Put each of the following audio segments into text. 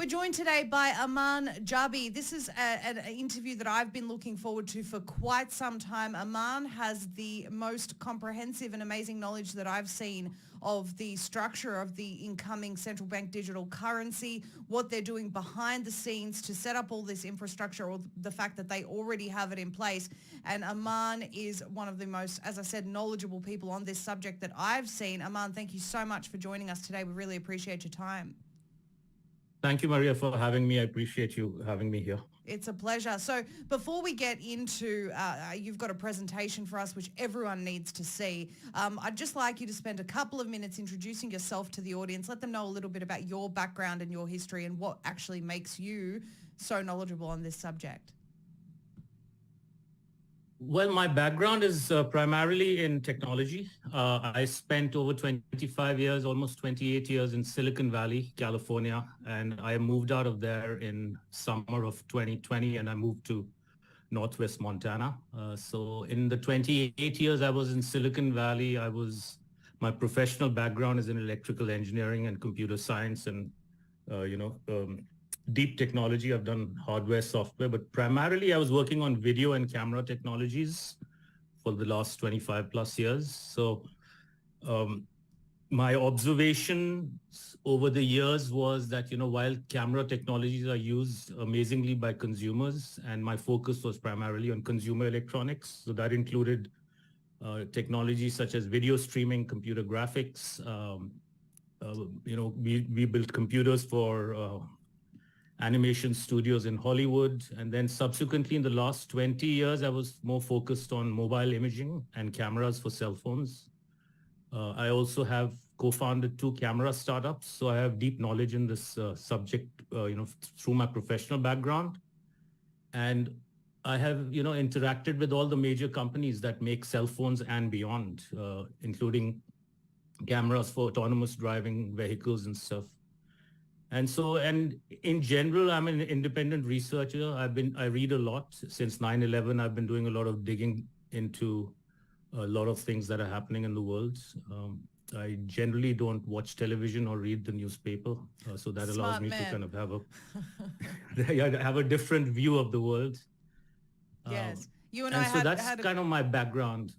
We're joined today by Aman Jabi. This is an interview that I've been looking forward to for quite some time. Aman has the most comprehensive and amazing knowledge that I've seen of the structure of the incoming central bank digital currency, what they're doing behind the scenes to set up all this infrastructure, or the fact that they already have it in place. And Aman is one of the most, as I said, knowledgeable people on this subject that I've seen. Aman, thank you so much for joining us today. We really appreciate your time. Thank you, Maria, for having me. I appreciate you having me here. It's a pleasure. So before we get into, you've got a presentation for us, which everyone needs to see. I'd just like you to spend a couple of minutes introducing yourself to the audience. Let them know a little bit about your background and your history and what actually makes you so knowledgeable on this subject. Well, my background is primarily in technology. I spent over 25 years, almost 28 years in Silicon Valley, California, and I moved out of there in summer of 2020, and I moved to Northwest Montana. So in the 28 years I was in Silicon Valley, my professional background is in electrical engineering and computer science and, deep technology. I've done hardware, software, but primarily I was working on video and camera technologies for the last 25 plus years. So my observation over the years was that, while camera technologies are used amazingly by consumers, and my focus was primarily on consumer electronics. So that included technologies such as video streaming, computer graphics. We built computers for animation studios in Hollywood. And then subsequently in the last 20 years, I was more focused on mobile imaging and cameras for cell phones. I also have co-founded 2 camera startups. So I have deep knowledge in this subject, through my professional background. And I have, interacted with all the major companies that make cell phones and beyond, including cameras for autonomous driving vehicles and stuff. And so, and in general, I'm an independent researcher. I read a lot. Since 9/11, I've been doing a lot of digging into a lot of things that are happening in the world. I generally don't watch television or read the newspaper. So that allows me to kind of have a different view of the world. Yes. You and I had that's kind of my background.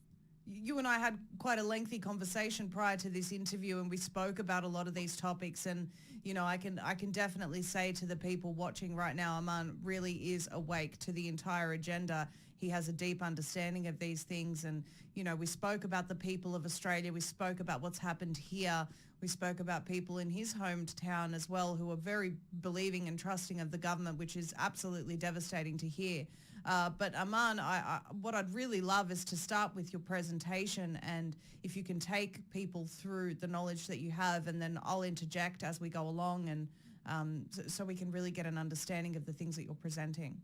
You and I had quite a lengthy conversation prior to this interview, and we spoke about a lot of these topics. And, I can definitely say to the people watching right now, Aman really is awake to the entire agenda. He has a deep understanding of these things. And, we spoke about the people of Australia. We spoke about what's happened here. We spoke about people in his hometown as well who are very believing and trusting of the government, which is absolutely devastating to hear. But Aman, what I'd really love is to start with your presentation, and if you can take people through the knowledge that you have, and then I'll interject as we go along, and so we can really get an understanding of the things that you're presenting.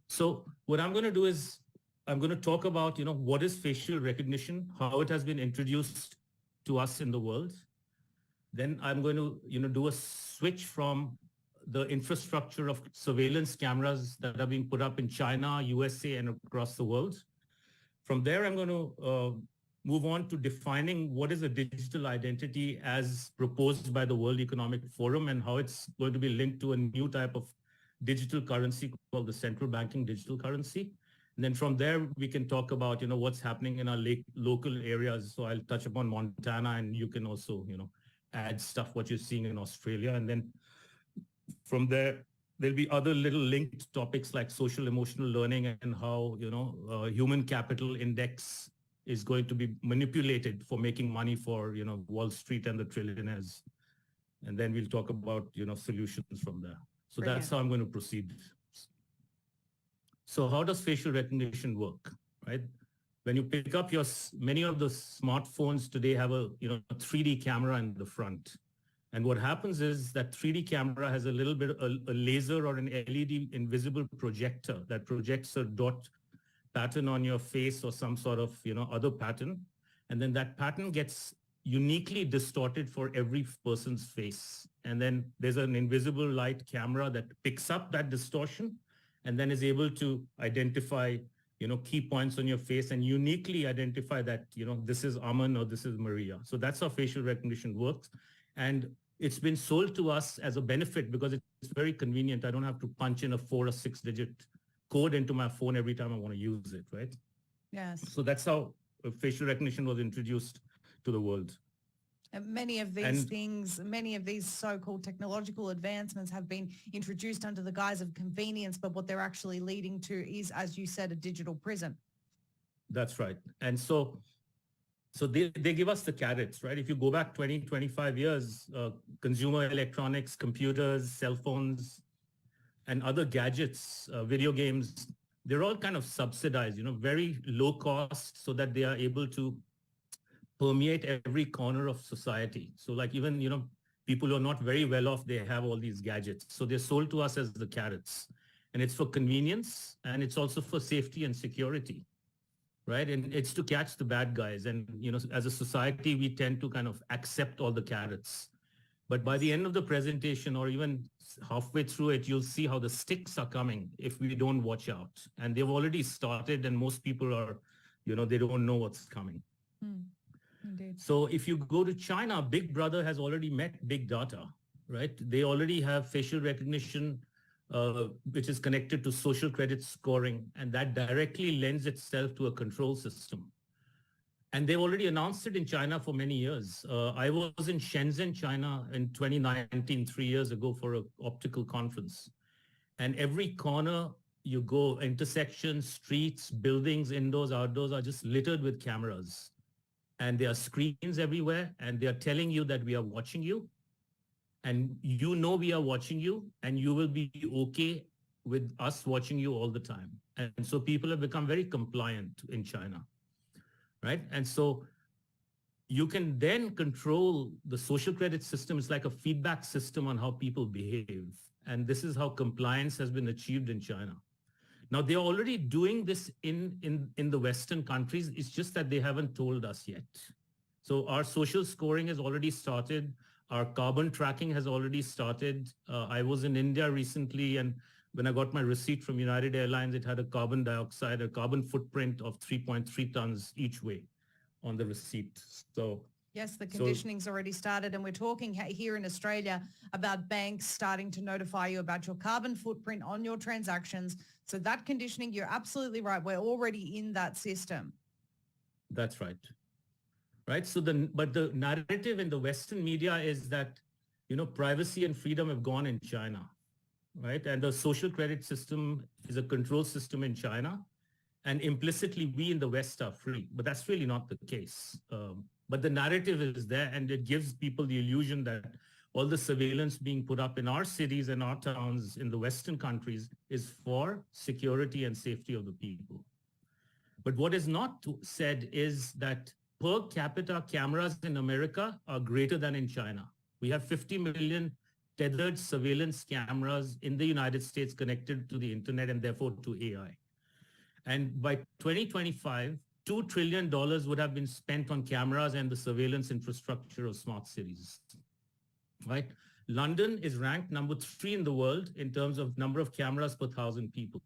So what I'm going to do is I'm going to talk about, what is facial recognition, how it has been introduced to us in the world. Then I'm going to, do a switch from the infrastructure of surveillance cameras that are being put up in China, USA, and across the world. From there, I'm going to move on to defining what is a digital identity as proposed by the World Economic Forum, and how it's going to be linked to a new type of digital currency called the central banking digital currency. And then from there, we can talk about, what's happening in our local areas. So I'll touch upon Montana, and you can also, add stuff, what you're seeing in Australia. And then from there, there'll be other little linked topics like social emotional learning, and how, human capital index is going to be manipulated for making money for, Wall Street and the trillionaires. And then we'll talk about, solutions from there. So Brilliant. That's how I'm going to proceed. So how does facial recognition work, right? When you pick up many of the smartphones today have a 3D camera in the front. And what happens is that 3D camera has a little bit, a laser or an LED invisible projector that projects a dot pattern on your face or some sort of, other pattern. And then that pattern gets uniquely distorted for every person's face. And then there's an invisible light camera that picks up that distortion and then is able to identify, key points on your face and uniquely identify that, this is Aman or this is Maria. So that's how facial recognition works. And it's been sold to us as a benefit because it's very convenient. I don't have to punch in a 4 or 6 digit code into my phone every time I want to use it, right? Yes. So that's how facial recognition was introduced to the world. And many of these things, many of these so-called technological advancements have been introduced under the guise of convenience, but what they're actually leading to is, as you said, a digital prison. That's right. And so they give us the carrots, right? If you go back 20, 25 years, consumer electronics, computers, cell phones, and other gadgets, video games, they're all kind of subsidized, very low cost so that they are able to permeate every corner of society. So like even, people who are not very well off, they have all these gadgets. So they're sold to us as the carrots. And it's for convenience and it's also for safety and security, right? And it's to catch the bad guys. And, as a society, we tend to kind of accept all the carrots. But by the end of the presentation or even halfway through it, you'll see how the sticks are coming if we don't watch out. And they've already started and most people are, they don't know what's coming. Indeed. So if you go to China, Big Brother has already met big data, right? They already have facial recognition, which is connected to social credit scoring, and that directly lends itself to a control system. And they've already announced it in China for many years. I was in Shenzhen, China in 2019, 3 years ago for an optical conference. And every corner you go, intersections, streets, buildings, indoors, outdoors are just littered with cameras. And there are screens everywhere, and they are telling you that we are watching you. And we are watching you, and you will be okay with us watching you all the time. And so people have become very compliant in China, right? And so you can then control the social credit system. It's like a feedback system on how people behave. And this is how compliance has been achieved in China. Now, they're already doing this in the Western countries. It's just that they haven't told us yet. So our social scoring has already started. Our carbon tracking has already started. I was in India recently, and when I got my receipt from United Airlines, it had a carbon footprint of 3.3 tons each way on the receipt. So yes, the conditioning's already started, and we're talking here in Australia about banks starting to notify you about your carbon footprint on your transactions. So that conditioning, you're absolutely right. We're already in that system. That's right. Right. So but the narrative in the Western media is that, privacy and freedom have gone in China, right? And the social credit system is a control system in China. And implicitly, we in the West are free, but that's really not the case. But the narrative is there, and it gives people the illusion that all the surveillance being put up in our cities and our towns in the Western countries is for security and safety of the people. But what is not said is that per capita cameras in America are greater than in China. We have 50 million tethered surveillance cameras in the United States connected to the internet and therefore to AI. And by 2025, $2 trillion would have been spent on cameras and the surveillance infrastructure of smart cities, right? London is ranked number 3 in the world in terms of number of cameras per 1,000 people,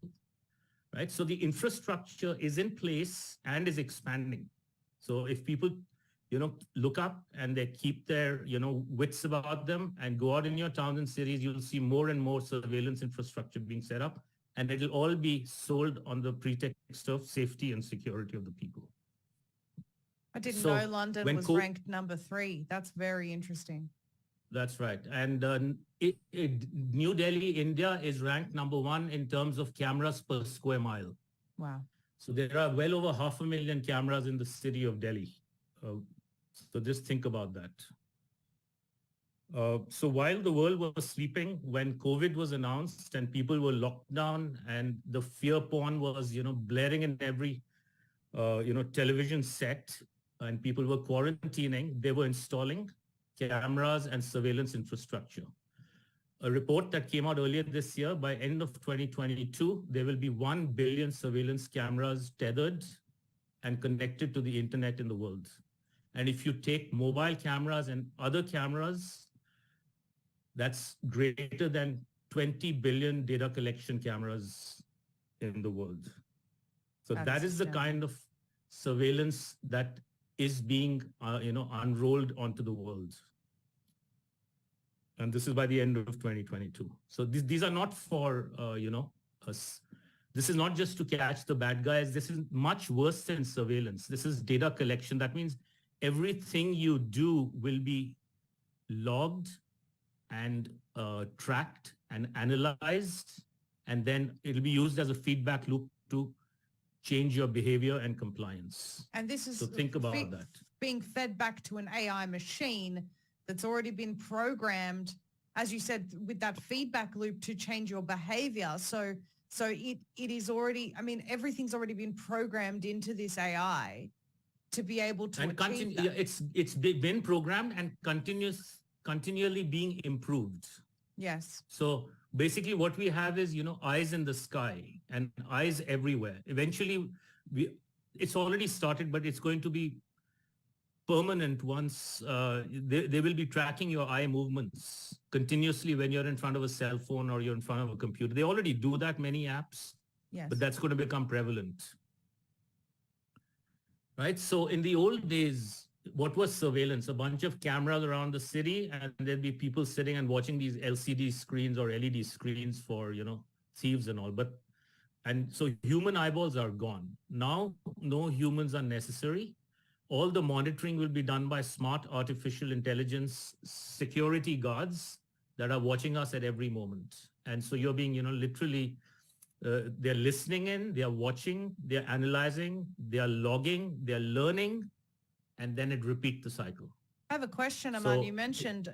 right? So the infrastructure is in place and is expanding. So if people, look up and they keep their, wits about them and go out in your towns and cities, you'll see more and more surveillance infrastructure being set up. And it'll all be sold on the pretext of safety and security of the people. I didn't know London was ranked number 3. That's very interesting. That's right. And New Delhi, India is ranked number 1 in terms of cameras per square mile. Wow. So there are well over 500,000 cameras in the city of Delhi. So just think about that. So while the world was sleeping, when COVID was announced and people were locked down and the fear porn was, blaring in every, television set and people were quarantining, they were installing cameras and surveillance infrastructure. A report that came out earlier this year, by end of 2022, there will be 1 billion surveillance cameras tethered and connected to the internet in the world. And if you take mobile cameras and other cameras, that's greater than 20 billion data collection cameras in the world. So that is the kind of surveillance that is being, unrolled onto the world. And this is by the end of 2022. So these are not for, us. This is not just to catch the bad guys. This is much worse than surveillance. This is data collection. That means everything you do will be logged and tracked and analyzed, and then it'll be used as a feedback loop to change your behavior and compliance. And this is So think about that. Being fed back to an AI machine that's already been programmed, as you said, with that feedback loop to change your behavior. So it is already, I mean, everything's already been programmed into this AI to be able to achieve that. It's been programmed and continually being improved. Yes. So basically what we have is, eyes in the sky and eyes everywhere. Eventually, it's already started, but it's going to be permanent once they will be tracking your eye movements continuously when you're in front of a cell phone or you're in front of a computer. They already do that, many apps, yes, but that's going to become prevalent. Right? So in the old days, what was surveillance? A bunch of cameras around the city, and there'd be people sitting and watching these LCD screens or LED screens for, thieves and all. And so human eyeballs are gone. Now, no humans are necessary. All the monitoring will be done by smart artificial intelligence security guards that are watching us at every moment. And so you're being, literally, they're listening in, they're watching, they're analyzing, they're logging, they're learning, and then it repeats the cycle. I have a question, Aman. You mentioned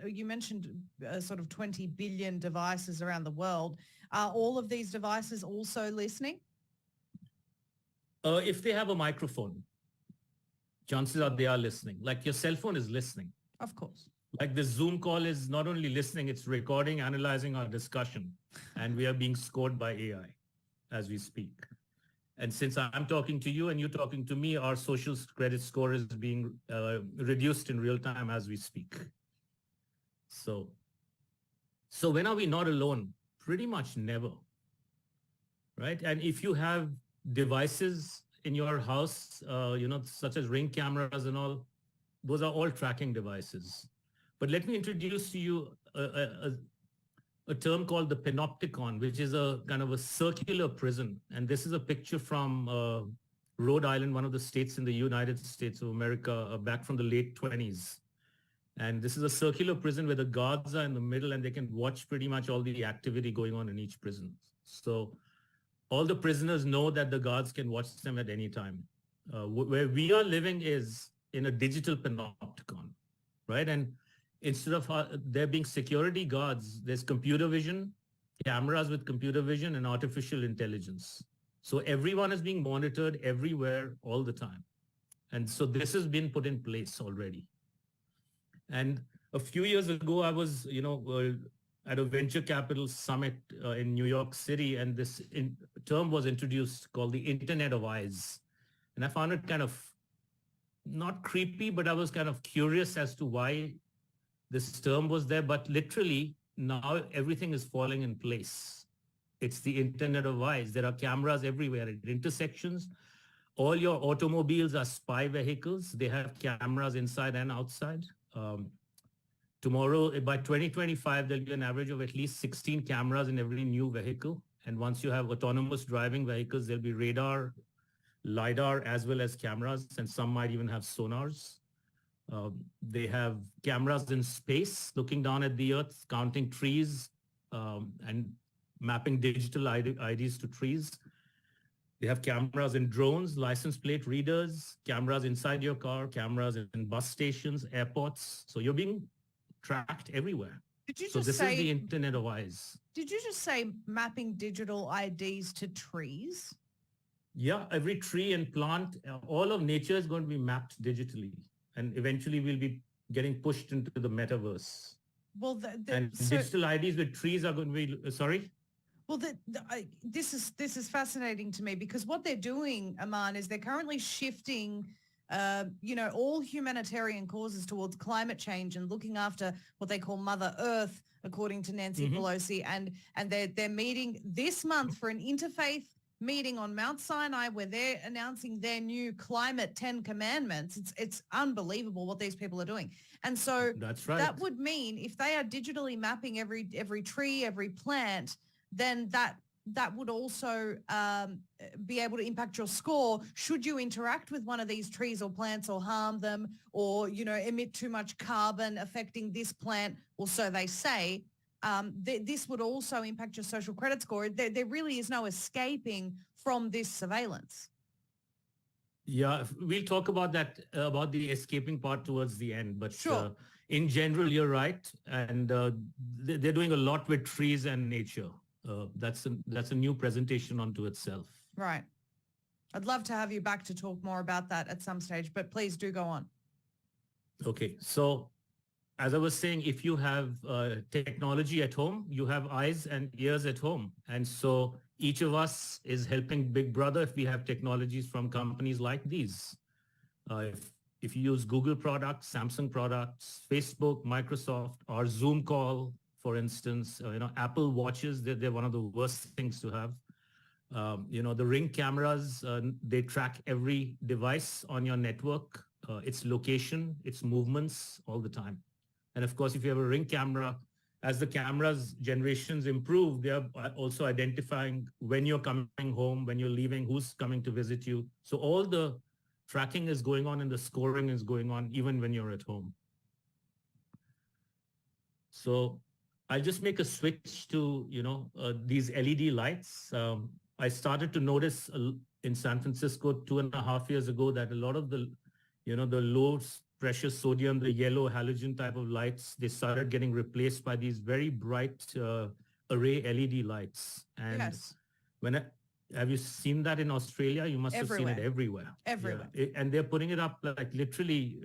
sort of 20 billion devices around the world. Are all of these devices also listening? If they have a microphone, chances are they are listening. Like your cell phone is listening. Of course. Like the Zoom call is not only listening, it's recording, analyzing our discussion. And we are being scored by AI as we speak. And since I'm talking to you and you're talking to me, our social credit score is being reduced in real time as we speak. So when are we not alone? Pretty much never, right? And if you have devices in your house, such as Ring cameras and all, those are all tracking devices. But let me introduce to you a term called the panopticon, which is a kind of a circular prison. And this is a picture from Rhode Island, one of the states in the United States of America, back from the late 20s. And this is a circular prison where the guards are in the middle and they can watch pretty much all the activity going on in each prison. So all the prisoners know that the guards can watch them at any time. Where we are living is in a digital panopticon, right? And instead of there being security guards, there's computer vision, cameras with computer vision, and artificial intelligence. So everyone is being monitored everywhere all the time. And so this has been put in place already. And a few years ago, I was, at a venture capital summit in New York City, and this term was introduced called the Internet of Eyes. And I found it kind of not creepy, but I was kind of curious as to why this term was there. But literally now everything is falling in place. It's the Internet of Eyes. There are cameras everywhere at intersections. All your automobiles are spy vehicles. They have cameras inside and outside. Tomorrow, by 2025, there'll be an average of at least 16 cameras in every new vehicle. And once you have autonomous driving vehicles, there'll be radar, LiDAR, as well as cameras, and some might even have sonars. They have cameras in space, looking down at the Earth, counting trees, and mapping digital IDs to trees. They have cameras in drones, license plate readers, cameras inside your car, cameras in bus stations, airports. So you're being tracked everywhere. So this is the Internet of Eyes. Did you just say mapping digital IDs to trees? Yeah, every tree and plant, all of nature is going to be mapped digitally. And eventually we'll be getting pushed into the metaverse. Well, digital IDs with trees are going to be, sorry? Well, this is fascinating to me, because what they're doing, Aman, is they're currently shifting, all humanitarian causes towards climate change and looking after what they call Mother Earth, according to Nancy Pelosi. And they're meeting this month for an interfaith meeting on Mount Sinai where they're announcing their new climate 10 commandments. It's unbelievable what these people are doing. And so That's right. that would mean if they are digitally mapping every tree, every plant, then that would also be able to impact your score should you interact with one of these trees or plants or harm them or, emit too much carbon affecting this plant, or so they say. This would also impact your social credit score. There really is no escaping from this surveillance. Yeah, we'll talk about that, about the escaping part towards the end. But Sure. In general, you're right. And they're doing a lot with trees and nature. That's a new presentation onto itself. Right. I'd love to have you back to talk more about that at some stage, but please do go on. Okay, so as I was saying, if you have technology at home, you have eyes and ears at home. And so each of us is helping Big Brother if we have technologies from companies like these. If you use Google products, Samsung products, Facebook, Microsoft, or Zoom call, for instance, Apple watches, they're one of the worst things to have. The Ring cameras, they track every device on your network, its location, its movements all the time. And of course, if you have a Ring camera, as the camera's generations improve, they are also identifying when you're coming home, when you're leaving, who's coming to visit you. So all the tracking is going on and the scoring is going on even when you're at home. So I'll just make a switch to, these LED lights. I started to notice in San Francisco 2.5 years ago that a lot of the, the low pressure sodium, the yellow halogen type of lights, they started getting replaced by these very bright array LED lights. And yes. Have you seen that in Australia? You must Everywhere. have seen it everywhere. Everywhere. Yeah. And they're putting it up like literally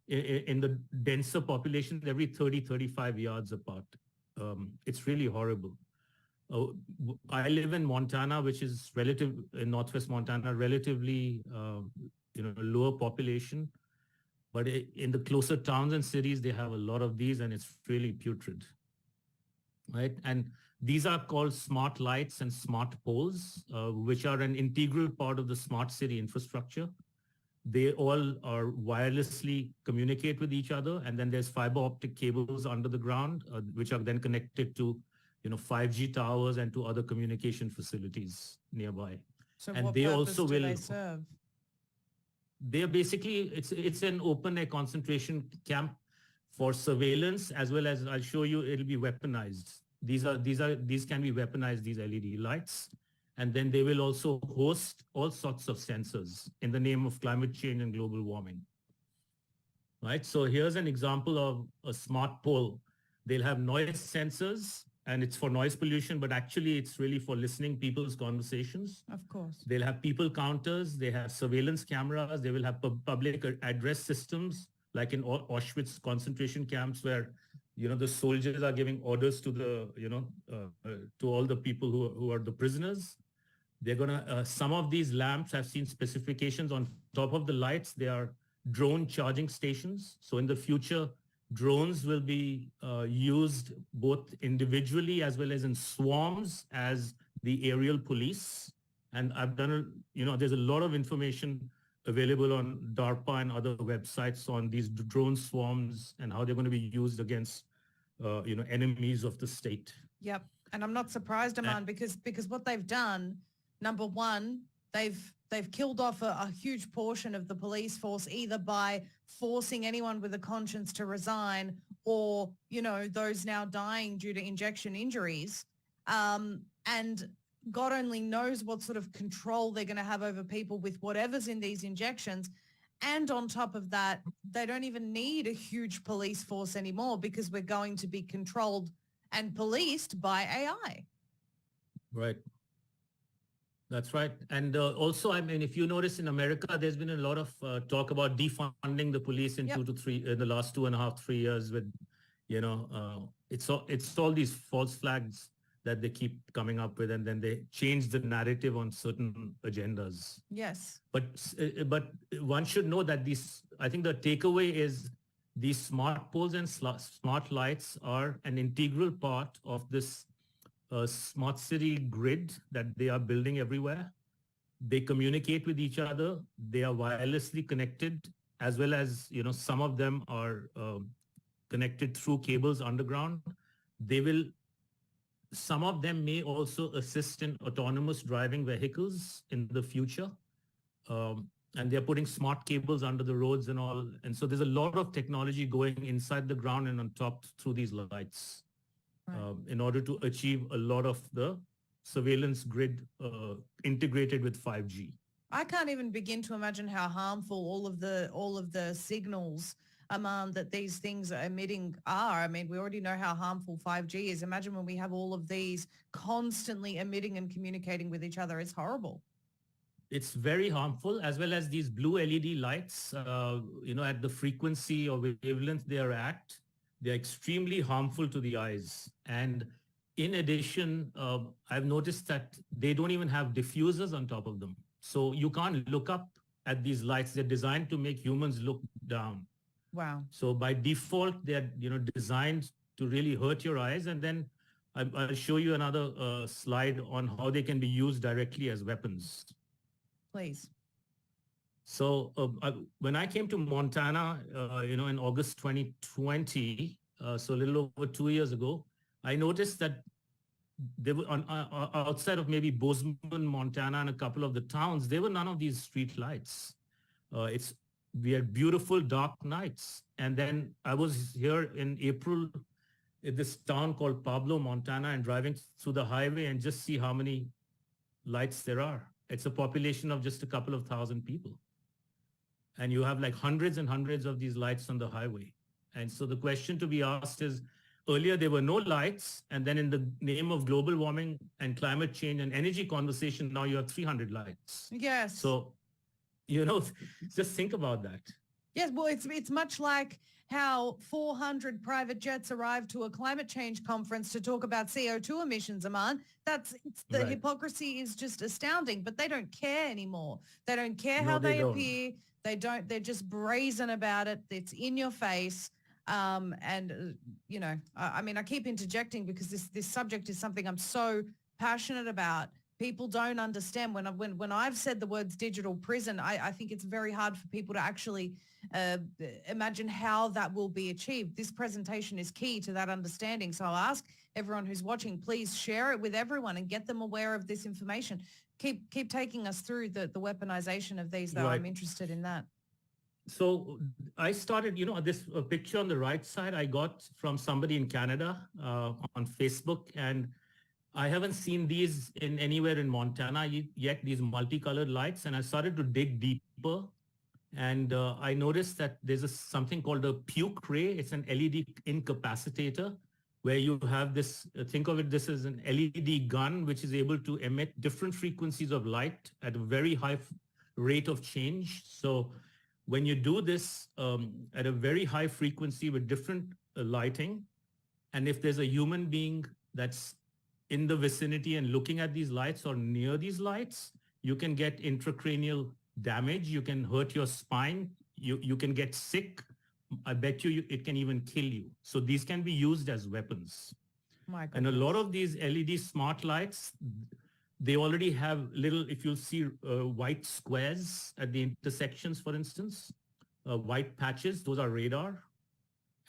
in the denser populations every 30, 35 yards apart. It's really horrible. I live in Montana, which is in Northwest Montana, relatively, lower population. But in the closer towns and cities, they have a lot of these, and it's really putrid, right? And these are called smart lights and smart poles, which are an integral part of the smart city infrastructure. They all are wirelessly communicate with each other, and then there's fiber optic cables under the ground, which are then connected to, 5G towers and to other communication facilities nearby. So and what they purpose also do will they serve? They're basically, it's an open air concentration camp for surveillance, as well as I'll show you, it'll be weaponized. These can be weaponized, these LED lights. And then they will also host all sorts of sensors in the name of climate change and global warming. Right? So here's an example of a smart pole. They'll have noise sensors, and it's for noise pollution, but actually it's really for listening people's conversations. Of course. They'll have people counters, they have surveillance cameras, they will have public address systems, like in Auschwitz concentration camps where, the soldiers are giving orders to the, to all the people who are the prisoners. They're gonna, some of these lamps have seen specifications on top of the lights. They are drone charging stations. So in the future, drones will be used both individually as well as in swarms as the aerial police. And I've done, there's a lot of information available on DARPA and other websites on these drone swarms and how they're going to be used against, enemies of the state. Yep. And I'm not surprised, Aman, because what they've done, number one, they've killed off a huge portion of the police force, either by forcing anyone with a conscience to resign or, those now dying due to injection injuries. And God only knows what sort of control they're going to have over people with whatever's in these injections. And on top of that, they don't even need a huge police force anymore because we're going to be controlled and policed by AI. Right. That's right. And also, I mean, if you notice in America, there's been a lot of talk about defunding the police in Yep. the last 2.5, 3 years with, it's all these false flags that they keep coming up with, and then they change the narrative on certain agendas. Yes. But one should know that I think the takeaway is these smart poles and smart lights are an integral part of this a smart city grid that they are building everywhere. They communicate with each other. They are wirelessly connected, as well as, some of them are connected through cables underground. They will, some of them may also assist in autonomous driving vehicles in the future. And they're putting smart cables under the roads and all. And so there's a lot of technology going inside the ground and on top through these lights, right, in order to achieve a lot of the surveillance grid integrated with 5G. I can't even begin to imagine how harmful all of the signals that these things are emitting are. I mean, we already know how harmful 5G is. Imagine when we have all of these constantly emitting and communicating with each other. It's horrible. It's very harmful, as well as these blue LED lights, at the frequency or wavelength they are at, they're extremely harmful to the eyes. And in addition, I've noticed that they don't even have diffusers on top of them. So you can't look up at these lights. They're designed to make humans look down. Wow. So by default, they're designed to really hurt your eyes. And then I'll show you another slide on how they can be used directly as weapons. Please. So when I came to Montana, in August 2020, so a little over 2 years ago, I noticed that there were outside of maybe Bozeman, Montana, and a couple of the towns, there were none of these street lights. We had beautiful dark nights. And then I was here in April in this town called Pablo, Montana, and driving through the highway and just see how many lights there are. It's a population of just a couple of thousand people. And you have like hundreds and hundreds of these lights on the highway. And so the question to be asked is, earlier there were no lights, and then in the name of global warming and climate change and energy conversation, now you have 300 lights. Yes. So, just think about that. Yes, well, it's much like how 400 private jets arrived to a climate change conference to talk about CO2 emissions, Aman. The hypocrisy is just astounding, but they don't care anymore. They don't care how they appear. They're just brazen about it. It's in your face. I mean, I keep interjecting because this subject is something I'm so passionate about. People don't understand when I've said the words digital prison, I think it's very hard for people to actually imagine how that will be achieved. This presentation is key to that understanding. So I'll ask everyone who's watching, please share it with everyone and get them aware of this information. Keep taking us through the weaponization of these, though. Right. I'm interested in that. So I started, this picture on the right side I got from somebody in Canada on Facebook, and I haven't seen these anywhere in Montana yet, these multicolored lights, and I started to dig deeper, and I noticed that there's something called a puke ray. It's an LED incapacitator, where you have this, think of it, this is an LED gun, which is able to emit different frequencies of light at a very high rate of change. So when you do this at a very high frequency with different lighting, and if there's a human being that's in the vicinity and looking at these lights or near these lights, you can get intracranial damage. You can hurt your spine. You can get sick. I bet you it can even kill you. So these can be used as weapons. And a lot of these LED smart lights, they already have little, if you'll see white squares at the intersections, for instance, white patches, those are radar.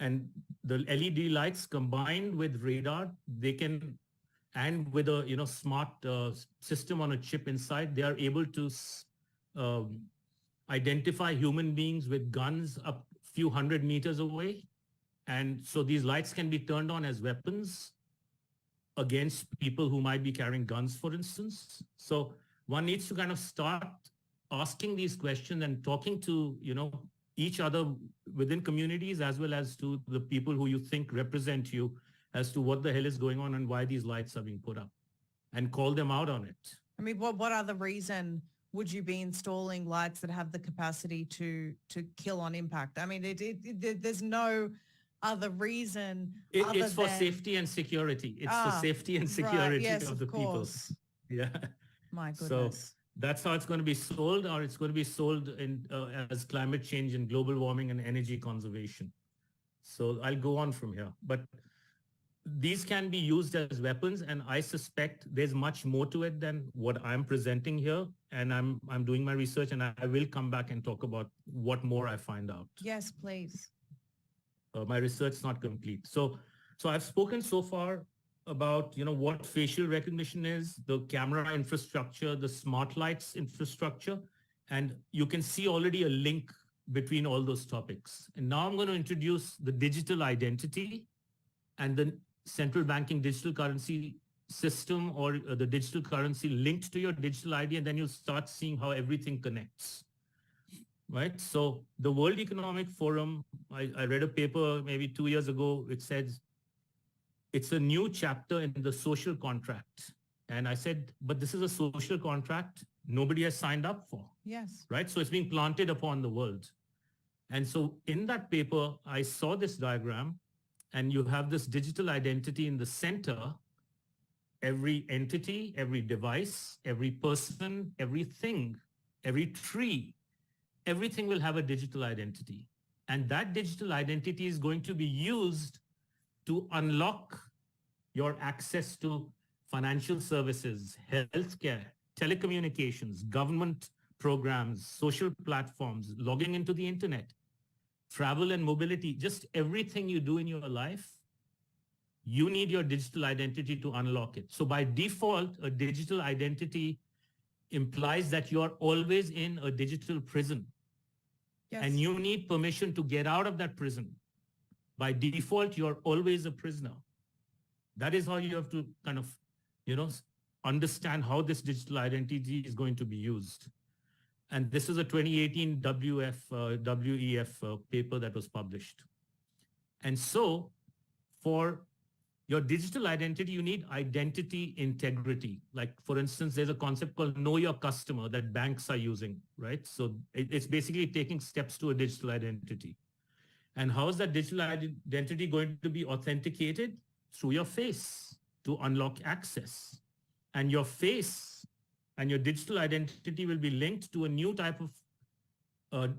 And the LED lights combined with radar, they can, and with a smart system on a chip inside, they are able to identify human beings with guns up a few hundred meters away. And so these lights can be turned on as weapons against people who might be carrying guns, for instance. So one needs to kind of start asking these questions and talking to, each other within communities, as well as to the people who you think represent you, as to what the hell is going on and why these lights are being put up, and call them out on it. I mean, what other reason would you be installing lights that have the capacity to kill on impact? I mean, there's no other reason. It's for safety and security. It's for safety and security of the people. Yeah. My goodness. So that's how it's going to be sold, or it's going to be sold in as climate change and global warming and energy conservation. So I'll go on from here. But these can be used as weapons, and I suspect there's much more to it than what I'm presenting here. And I'm doing my research, and I will come back and talk about what more I find out. Yes, please. My research is not complete. So I've spoken so far about, what facial recognition is, the camera infrastructure, the smart lights infrastructure, and you can see already a link between all those topics. And now I'm going to introduce the digital identity and the central banking digital currency system, or the digital currency linked to your digital ID, and then you'll start seeing how everything connects. Right? So the World Economic Forum, I read a paper maybe 2 years ago, which says it's a new chapter in the social contract. And I said, but this is a social contract nobody has signed up for. Yes. Right? So it's being planted upon the world. And so in that paper, I saw this diagram, and you have this digital identity in the center. Every entity, every device, every person, everything, every tree, everything will have a digital identity. And that digital identity is going to be used to unlock your access to financial services, healthcare, telecommunications, government programs, social platforms, logging into the internet, travel and mobility, just everything you do in your life, you need your digital identity to unlock it. So by default, a digital identity implies that you're always in a digital prison. Yes. And you need permission to get out of that prison. By default, you're always a prisoner. That is how you have to kind of, understand how this digital identity is going to be used. And this is a 2018 WEF paper that was published. And so for your digital identity, you need identity integrity. Like, for instance, there's a concept called know your customer that banks are using, right? So it's basically taking steps to a digital identity. And how is that digital identity going to be authenticated? Through your face to unlock access. And your face and your digital identity will be linked to a new type of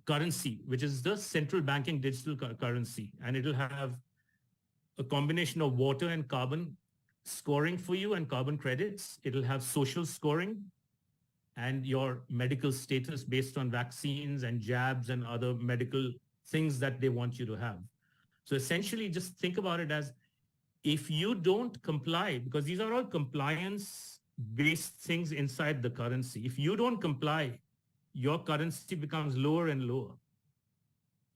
currency, which is the central banking digital currency. And it'll have a combination of water and carbon scoring for you and carbon credits. It'll have social scoring and your medical status based on vaccines and jabs and other medical things that they want you to have. So essentially, just think about it as, if you don't comply, because these are all compliance-based things inside the currency. If you don't comply, your currency becomes lower and lower.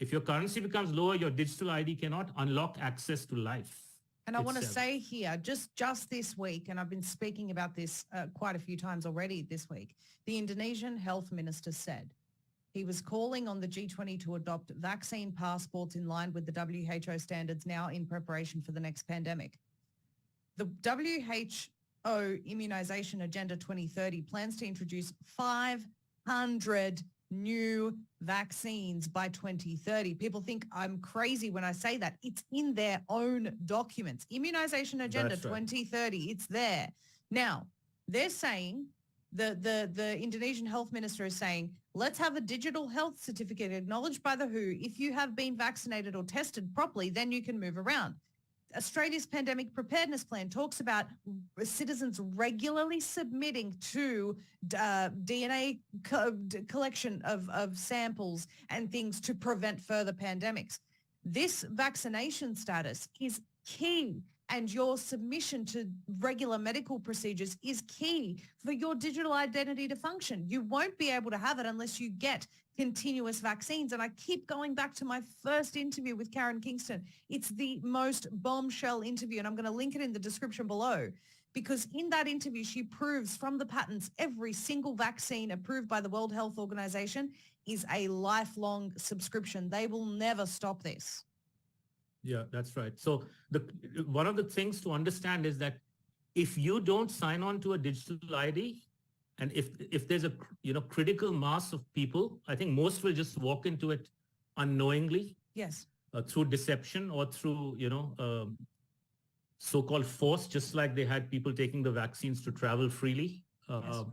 If your currency becomes lower, your digital ID cannot unlock access to life. And I want to say here, just this week, and I've been speaking about this quite a few times already this week, the Indonesian health minister said he was calling on the G20 to adopt vaccine passports in line with the WHO standards now in preparation for the next pandemic. The WHO Immunization Agenda 2030 plans to introduce 500 new vaccines by 2030. People think I'm crazy when I say that. It's in their own documents. Immunization Agenda 2030, it's there. Now, they're saying, the Indonesian health minister is saying, let's have a digital health certificate acknowledged by the WHO. If you have been vaccinated or tested properly, then you can move around. Australia's pandemic preparedness plan talks about citizens regularly submitting to DNA collection of samples and things to prevent further pandemics. This vaccination status is key, and your submission to regular medical procedures is key for your digital identity to function. You won't be able to have it unless you get continuous vaccines. And I keep going back to my first interview with Karen Kingston. It's the most bombshell interview, and I'm going to link it in the description below, because in that interview, she proves from the patents every single vaccine approved by the World Health Organization is a lifelong subscription. They will never stop this. Yeah, that's right. So one of the things to understand is that if you don't sign on to a digital ID, and if there's a critical mass of people, I think most will just walk into it unknowingly. Yes. Through deception or through so-called force, just like they had people taking the vaccines to travel freely. Yes.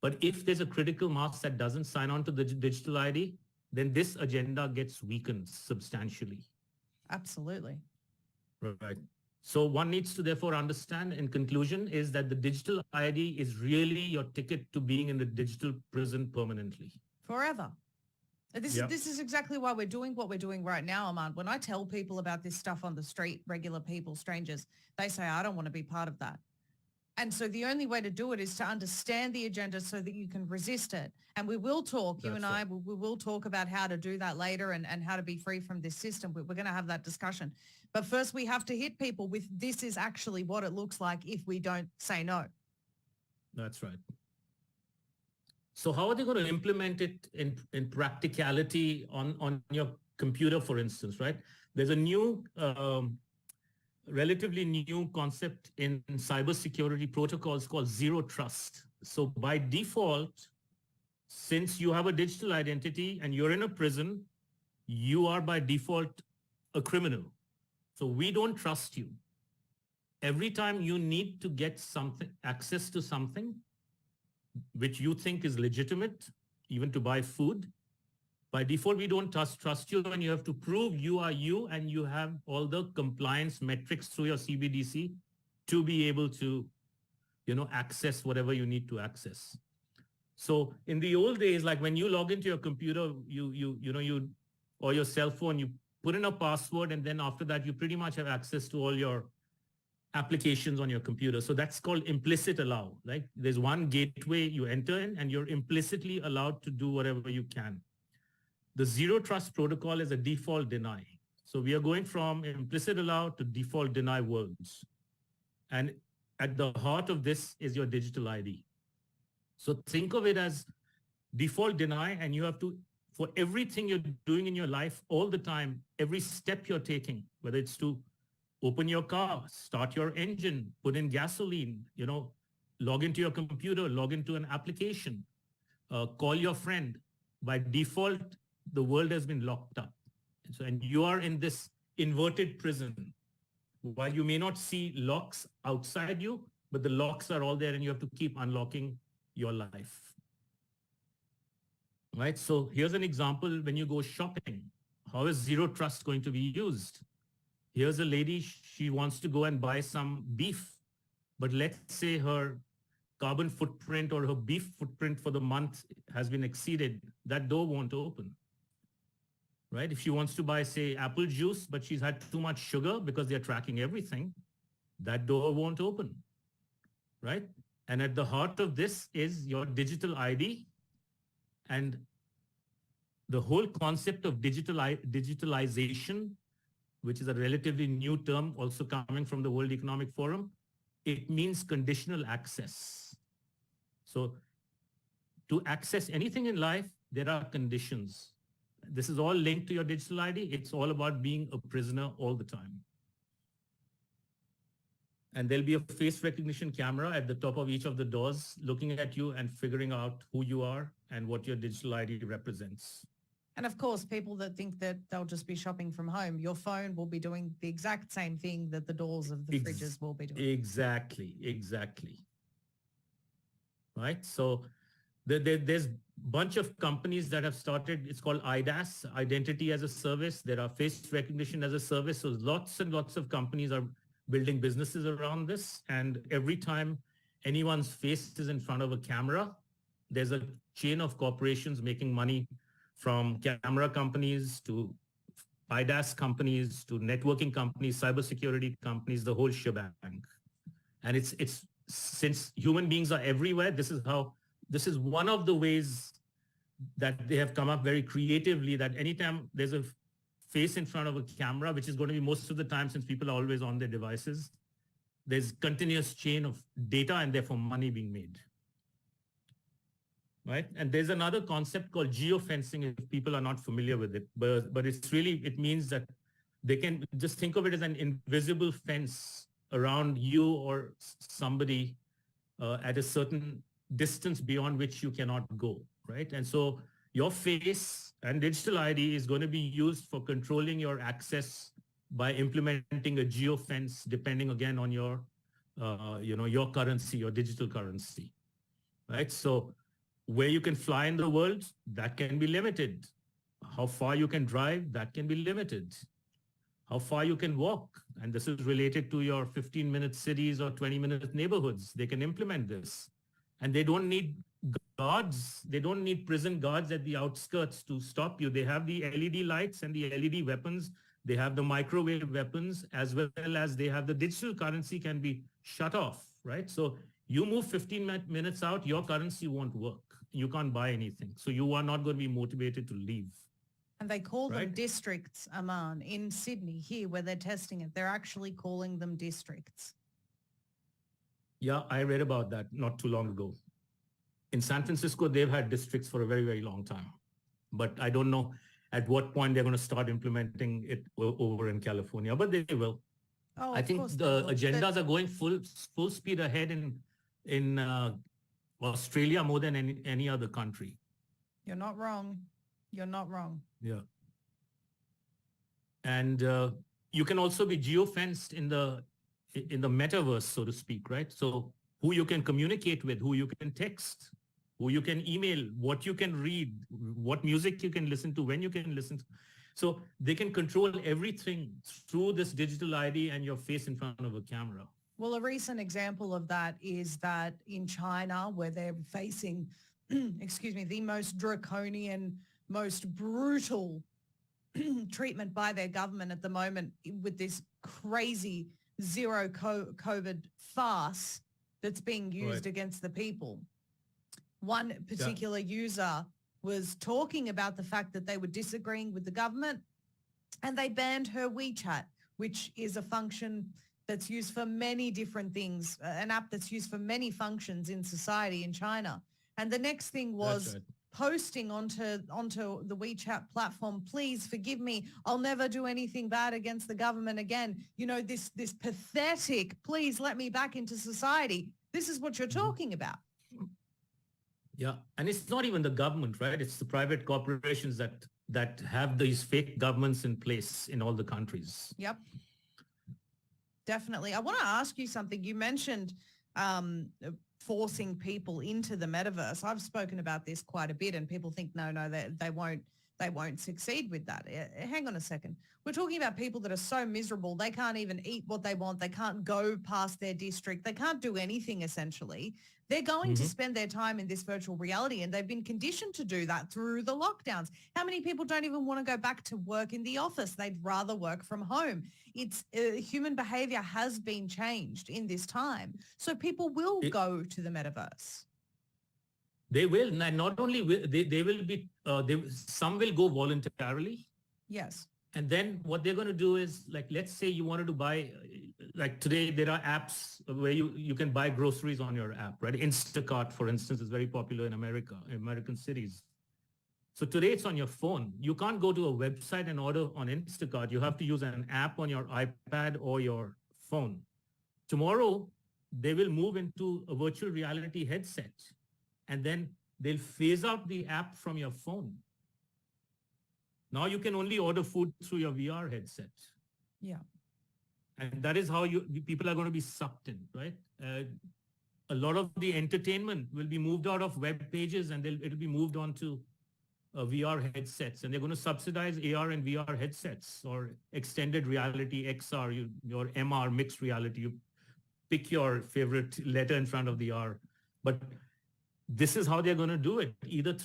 But if there's a critical mass that doesn't sign on to the digital ID, then this agenda gets weakened substantially. Absolutely. Right. So one needs to therefore understand in conclusion is that the digital ID is really your ticket to being in the digital prison permanently. Forever. This Yep. this is exactly why we're doing what we're doing right now, Armand. When I tell people about this stuff on the street, regular people, strangers, they say, I don't want to be part of that. And so the only way to do it is to understand the agenda so that you can resist it. And we will talk, you That's and I, right. we will talk about how to do that later and how to be free from this system. We're going to have that discussion. But first we have to hit people with this is actually what it looks like if we don't say no. That's right. So how are they going to implement it in practicality on your computer, for instance, right? There's a new, relatively new concept in cybersecurity protocols called zero trust. So by default, since you have a digital identity and you're in a prison, you are by default a criminal. So we don't trust you. Every time you need to get something, access to something which you think is legitimate, even to buy food, by default, we don't trust you, and you have to prove you are you and you have all the compliance metrics through your CBDC to be able to, access whatever you need to access. So in the old days, like when you log into your computer, you or your cell phone, you put in a password, and then after that, you pretty much have access to all your applications on your computer. So that's called implicit allow. Like there's one gateway you enter in, and you're implicitly allowed to do whatever you can. The zero trust protocol is a default deny. So we are going from implicit allow to default deny worlds. And at the heart of this is your digital ID. So think of it as default deny, and you have to, for everything you're doing in your life all the time, every step you're taking, whether it's to open your car, start your engine, put in gasoline, log into your computer, log into an application, call your friend, by default, the world has been locked up. And you are in this inverted prison. While you may not see locks outside you, but the locks are all there and you have to keep unlocking your life. Right? So here's an example when you go shopping. How is zero trust going to be used? Here's a lady, she wants to go and buy some beef, but let's say her carbon footprint or her beef footprint for the month has been exceeded. That door won't open. Right? If she wants to buy, say, apple juice, but she's had too much sugar because they're tracking everything, that door won't open. Right? And at the heart of this is your digital ID, and the whole concept of digitalization, which is a relatively new term also coming from the World Economic Forum, it means conditional access. So to access anything in life, there are conditions. This is all linked to your digital ID. It's all about being a prisoner all the time. And there'll be a face recognition camera at the top of each of the doors looking at you and figuring out who you are and what your digital ID represents. And of course, people that think that they'll just be shopping from home, your phone will be doing the exact same thing that the doors of the fridges will be doing. Exactly. Right? So there's a bunch of companies that have started, it's called IDaaS, Identity as a Service. There are face recognition as a service. So lots and lots of companies are building businesses around this. And every time anyone's face is in front of a camera, there's a chain of corporations making money, from camera companies to IDaaS companies to networking companies, cybersecurity companies, the whole shebang. And it's since human beings are everywhere, this is one of the ways that they have come up very creatively, that anytime there's a face in front of a camera, which is going to be most of the time since people are always on their devices, there's continuous chain of data and therefore money being made. Right? And there's another concept called geofencing, if people are not familiar with it, but it's really, it means that they can just think of it as an invisible fence around you or somebody at a certain distance beyond which you cannot go, right? And so your face and digital ID is going to be used for controlling your access by implementing a geofence, depending again on your, your currency, your digital currency, right? So where you can fly in the world, that can be limited. How far you can drive, that can be limited. how far you can walk. And this is related to your 15-minute cities or 20-minute neighborhoods. They can implement this. And they don't need guards. They don't need prison guards at the outskirts to stop you. They have the LED lights and the LED weapons. They have the microwave weapons, as well as they have the digital currency can be shut off, right? So you move 15 minutes out, your currency won't work. You can't buy anything. So you are not going to be motivated to leave. And they call them Right. districts, Aman, in Sydney, here where they're testing it. They're actually calling them districts. Yeah, I read about that not too long ago. In San Francisco, they've had districts for a very, very long time. But I don't know at what point they're going to start implementing it over in California, but they will. Oh, I of think course they the will. agendas are going full speed ahead in Australia more than any other country. You're not wrong. You're not wrong. Yeah. And you can also be geofenced in the metaverse, so to speak, right? So who you can communicate with, who you can text, who you can email, what you can read, what music you can listen to, when you can listen to. So they can control everything through this digital ID and your face in front of a camera. Well, a recent example of that is that in China, where they're facing, excuse me, the most draconian, most brutal treatment by their government at the moment with this crazy zero COVID farce that's being used against the people. One particular user was talking about the fact that they were disagreeing with the government and they banned her WeChat, which is a function that's used for many different things, an app that's used for many functions in society in China. And the next thing was posting onto the WeChat platform, please forgive me, I'll never do anything bad against the government again. You know, this pathetic, please let me back into society. This is what you're talking about. Yeah, and it's not even the government, right? It's the private corporations that have these fake governments in place in all the countries. Yep. Definitely. I want to ask you something. You mentioned forcing people into the metaverse. I've spoken about this quite a bit and people think, no, they won't succeed with that. Hang on a second. We're talking about people that are so miserable. They can't even eat what they want. They can't go past their district. They can't do anything essentially. They're going to spend their time in this virtual reality and they've been conditioned to do that through the lockdowns. How many people don't even want to go back to work in the office? They'd rather work from home. It's human behavior has been changed in this time. So people will go to the metaverse. They will. Not only will they will be, some will go voluntarily. Yes. And then what they're going to do is, like, let's say you wanted to buy, like today there are apps where you can buy groceries on your app, right? Instacart, for instance, is very popular in America, in American cities. So today it's on your phone. You can't go to a website and order on Instacart. You have to use an app on your iPad or your phone. Tomorrow, they will move into a virtual reality headset and then they'll phase out the app from your phone. Now you can only order food through your VR headset. Yeah. And that is how people are going to be sucked in, right? A lot of the entertainment will be moved out of web pages and it'll be moved onto VR headsets. And they're going to subsidize AR and VR headsets or extended reality, XR, your MR, mixed reality. You pick your favorite letter in front of the R. But this is how they're going to do it, either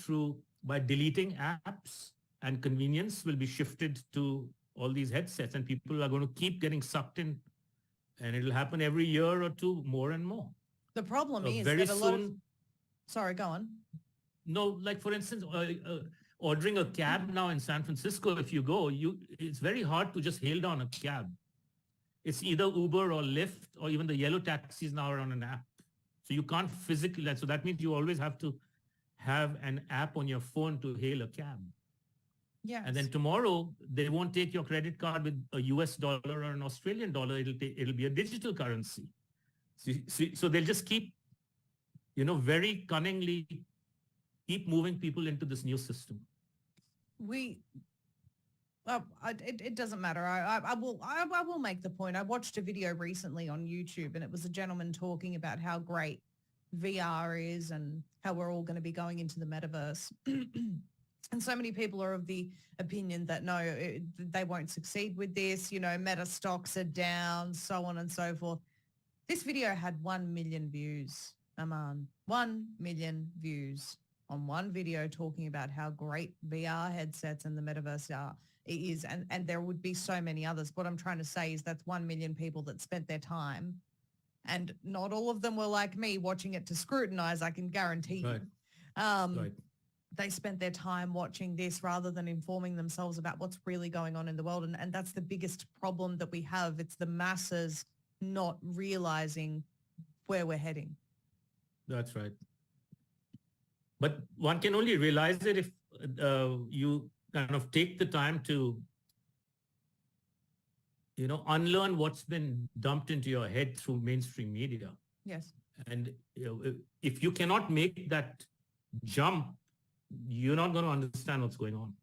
by deleting apps, and convenience will be shifted to all these headsets and people are going to keep getting sucked in and it'll happen every year or two, more and more. The problem is very that a lot of... Sorry, go on. No, like for instance, ordering a cab now in San Francisco, if you go, it's very hard to just hail down a cab. It's either Uber or Lyft or even the yellow taxis now are on an app. So you can't physically, so that means you always have to have an app on your phone to hail a cab. Yes. And then tomorrow, they won't take your credit card with a US dollar or an Australian dollar. It'll be a digital currency. So they'll just keep, very cunningly keep moving people into this new system. It doesn't matter. I will make the point. I watched a video recently on YouTube and it was a gentleman talking about how great VR is and how we're all going to be going into the metaverse. And so many people are of the opinion that no, they won't succeed with this. Meta stocks are down, so on and so forth. This video had 1 million views, Aman. 1 million views on one video talking about how great VR headsets and the metaverse is. And there would be so many others. What I'm trying to say is that's 1 million people that spent their time. And not all of them were like me watching it to scrutinize, I can guarantee you. Right. They spent their time watching this rather than informing themselves about what's really going on in the world. And that's the biggest problem that we have. It's the masses not realizing where we're heading. That's right. But one can only realize it if you kind of take the time to, unlearn what's been dumped into your head through mainstream media. Yes. And if you cannot make that jump, you're not going to understand what's going on.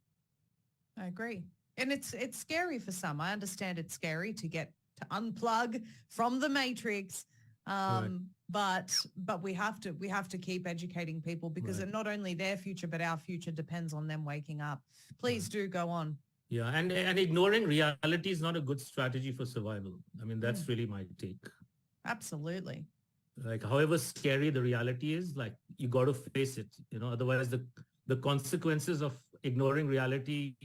I agree. And it's scary for some. I understand it's scary to unplug from the matrix. Right. But we have to keep educating people because Right. not only their future, but our future depends on them waking up. Please do go on. Yeah. And ignoring reality is not a good strategy for survival. I mean, that's really my take. Absolutely. Like, however scary the reality is, like, you got to face it, otherwise the consequences of ignoring reality,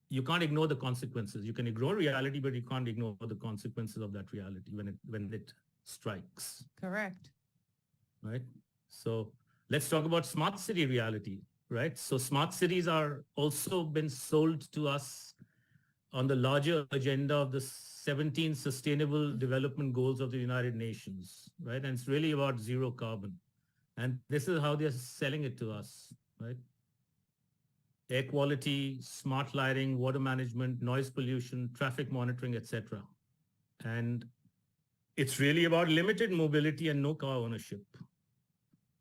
you can't ignore the consequences. You can ignore reality, but you can't ignore the consequences of that reality when it strikes. Correct. Right? So let's talk about smart city reality, right? So smart cities are also been sold to us on the larger agenda of the 17 Sustainable Development Goals of the United Nations, right? And it's really about zero carbon. And this is how they're selling it to us, right? Air quality, smart lighting, water management, noise pollution, traffic monitoring, etc. And it's really about limited mobility and no car ownership,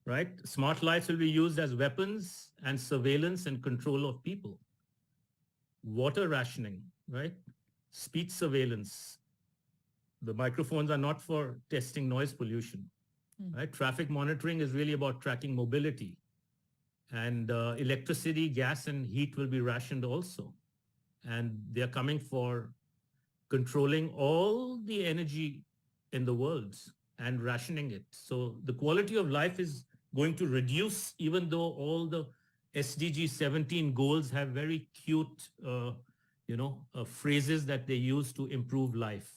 right? Smart lights will be used as weapons and surveillance and control of people. Water rationing, right? Speed surveillance. The microphones are not for testing noise pollution, right? Traffic monitoring is really about tracking mobility. And electricity, gas, and heat will be rationed also. And they're coming for controlling all the energy in the world and rationing it. So the quality of life is going to reduce, even though all the SDG 17 goals have very cute, phrases that they use to improve life.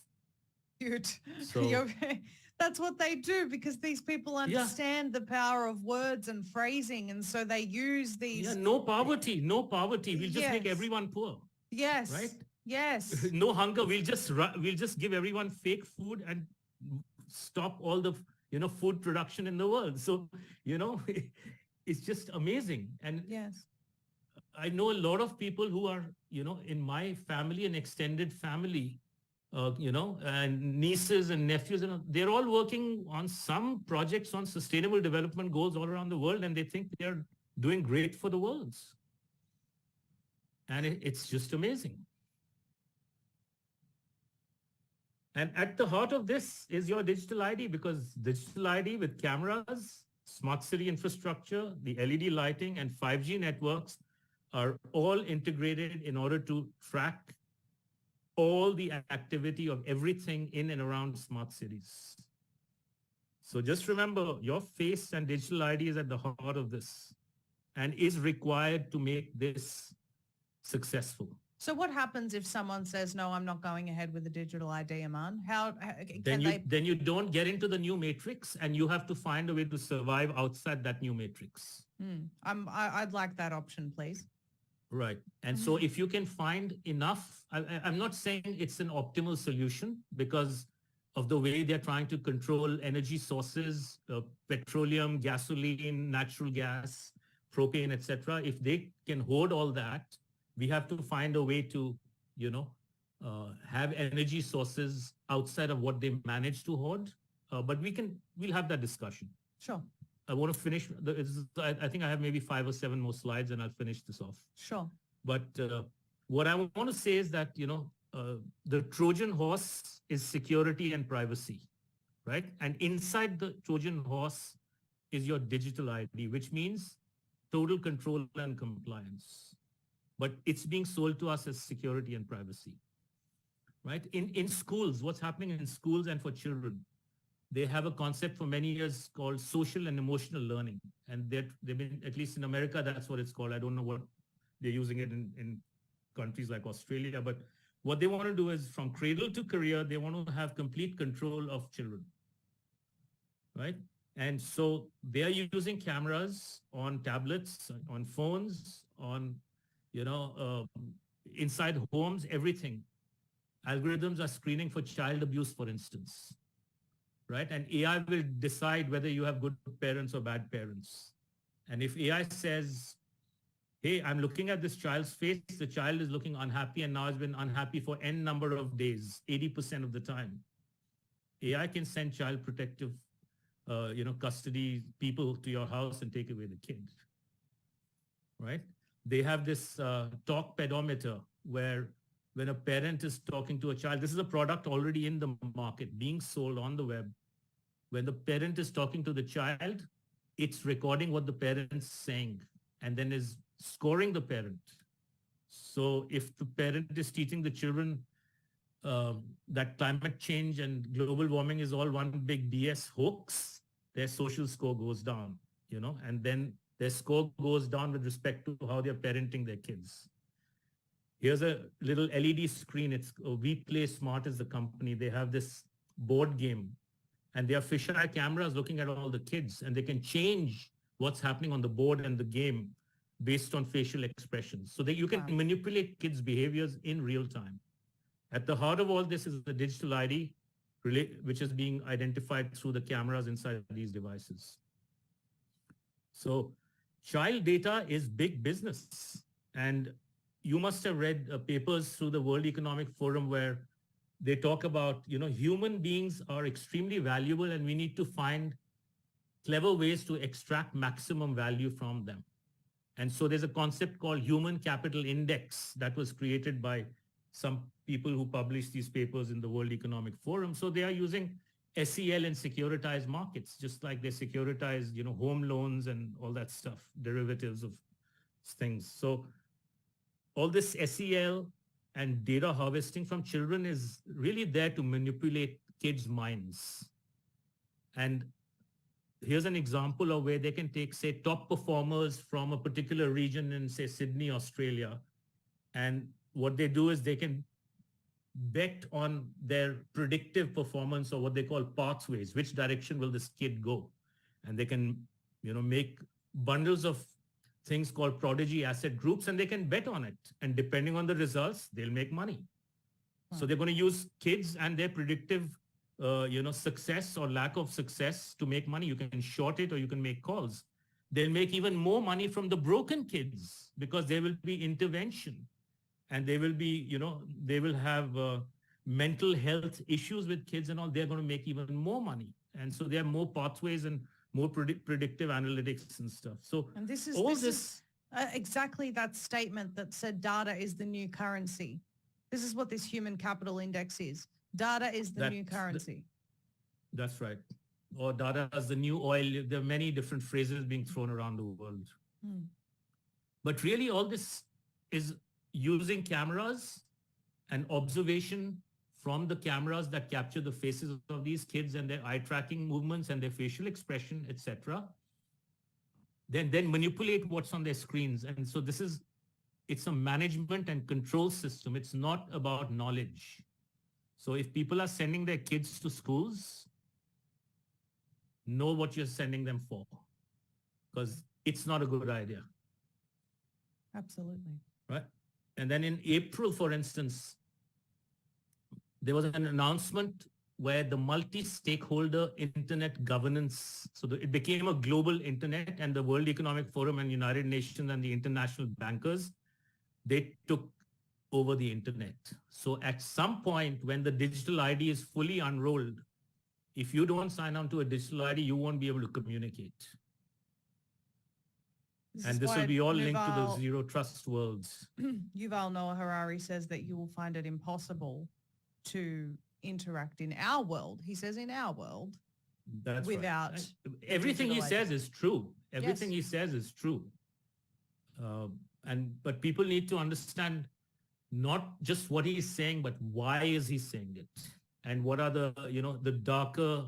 Cute. So that's what they do because these people understand the power of words and phrasing. And so they use these. Yeah, no poverty. We'll just make everyone poor. Yes. Right? Yes. No hunger. We'll just give everyone fake food and stop all the, food production in the world. So, it's just amazing. And yes, I know a lot of people who are, in my family and extended family, and nieces and nephews, they're all working on some projects on sustainable development goals all around the world, and they think they're doing great for the world. And it's just amazing. And at the heart of this is your digital ID, because digital ID with cameras, smart city infrastructure, the LED lighting, and 5G networks are all integrated in order to track all the activity of everything in and around smart cities. So just remember, your face and digital ID is at the heart of this and is required to make this successful. So what happens if someone says, no, I'm not going ahead with the digital ID, Aman? Then you don't get into the new matrix, and you have to find a way to survive outside that new matrix. I'd like that option, please. Right. And so if you can find enough, I'm not saying it's an optimal solution because of the way they're trying to control energy sources, petroleum, gasoline, natural gas, propane, etc. If they can hoard all that, we have to find a way to, have energy sources outside of what they manage to hoard. But we'll have that discussion. Sure. I want to finish. I think I have maybe 5 or 7 more slides, and I'll finish this off. Sure. But what I want to say is that, the Trojan horse is security and privacy, right? And inside the Trojan horse is your digital ID, which means total control and compliance. But it's being sold to us as security and privacy, right? In schools, what's happening in schools and for children, they have a concept for many years called social and emotional learning. And they've been, at least in America, that's what it's called. I don't know what they're using it in countries like Australia, but what they want to do is from cradle to career, they want to have complete control of children, right? And so they are using cameras on tablets, on phones, on, inside homes, everything. Algorithms are screening for child abuse, for instance, right? And AI will decide whether you have good parents or bad parents. And if AI says, hey, I'm looking at this child's face, the child is looking unhappy and now has been unhappy for N number of days, 80% of the time, AI can send child protective, custody people to your house and take away the kid, right? They have this talk pedometer where when a parent is talking to a child, this is a product already in the market being sold on the web. When the parent is talking to the child, it's recording what the parent's saying and then is scoring the parent. So if the parent is teaching the children that climate change and global warming is all one big BS hoax, their social score goes down, and then their score goes down with respect to how they're parenting their kids. Here's a little LED screen. It's We Play Smart is the company. They have this board game and they have fisheye cameras looking at all the kids and they can change what's happening on the board and the game based on facial expressions so that you can manipulate kids' behaviors in real time. At the heart of all this is the digital ID, which is being identified through the cameras inside these devices. So child data is big business. And you must have read papers through the World Economic Forum where they talk about, human beings are extremely valuable and we need to find clever ways to extract maximum value from them. And so there's a concept called Human Capital Index that was created by some people who published these papers in the World Economic Forum. So they are using SEL in securitized markets, just like they securitize, home loans and all that stuff, derivatives of things. So all this SEL and data harvesting from children is really there to manipulate kids' minds. And here's an example of where they can take, say, top performers from a particular region in, say, Sydney, Australia. And what they do is they can bet on their predictive performance or what they call pathways, which direction will this kid go? And they can, make bundles of things called prodigy asset groups and they can bet on it. And depending on the results, they'll make money. So they're going to use kids and their predictive success or lack of success to make money. You can short it or you can make calls. They'll make even more money from the broken kids because there will be intervention and they will be, they will have mental health issues with kids and all. They're going to make even more money. And so there are more pathways and more predictive analytics and stuff. So and this is exactly that statement that said data is the new currency. This is what this human capital index is. Data is the new currency. That's right. Or data is the new oil. There are many different phrases being thrown around the world. But really all this is using cameras and observation from the cameras that capture the faces of these kids and their eye tracking movements and their facial expression, etc. Then manipulate what's on their screens. And so it's a management and control system. It's not about knowledge. So if people are sending their kids to schools, know what you're sending them for, because it's not a good idea. Absolutely. Right. And then in April, for instance, there was an announcement where the multi-stakeholder internet governance, so it became a global internet, and the World Economic Forum and United Nations and the international bankers, they took over the internet. So at some point when the digital ID is fully unrolled, if you don't sign on to a digital ID, you won't be able to communicate. And this will be all linked to the zero trust worlds. Yuval Noah Harari says that you will find it impossible to interact in our world. He says in our world. That's without right. Everything he says is true. Everything he says is true. But people need to understand not just what he's saying, but why is he saying it? And what are the darker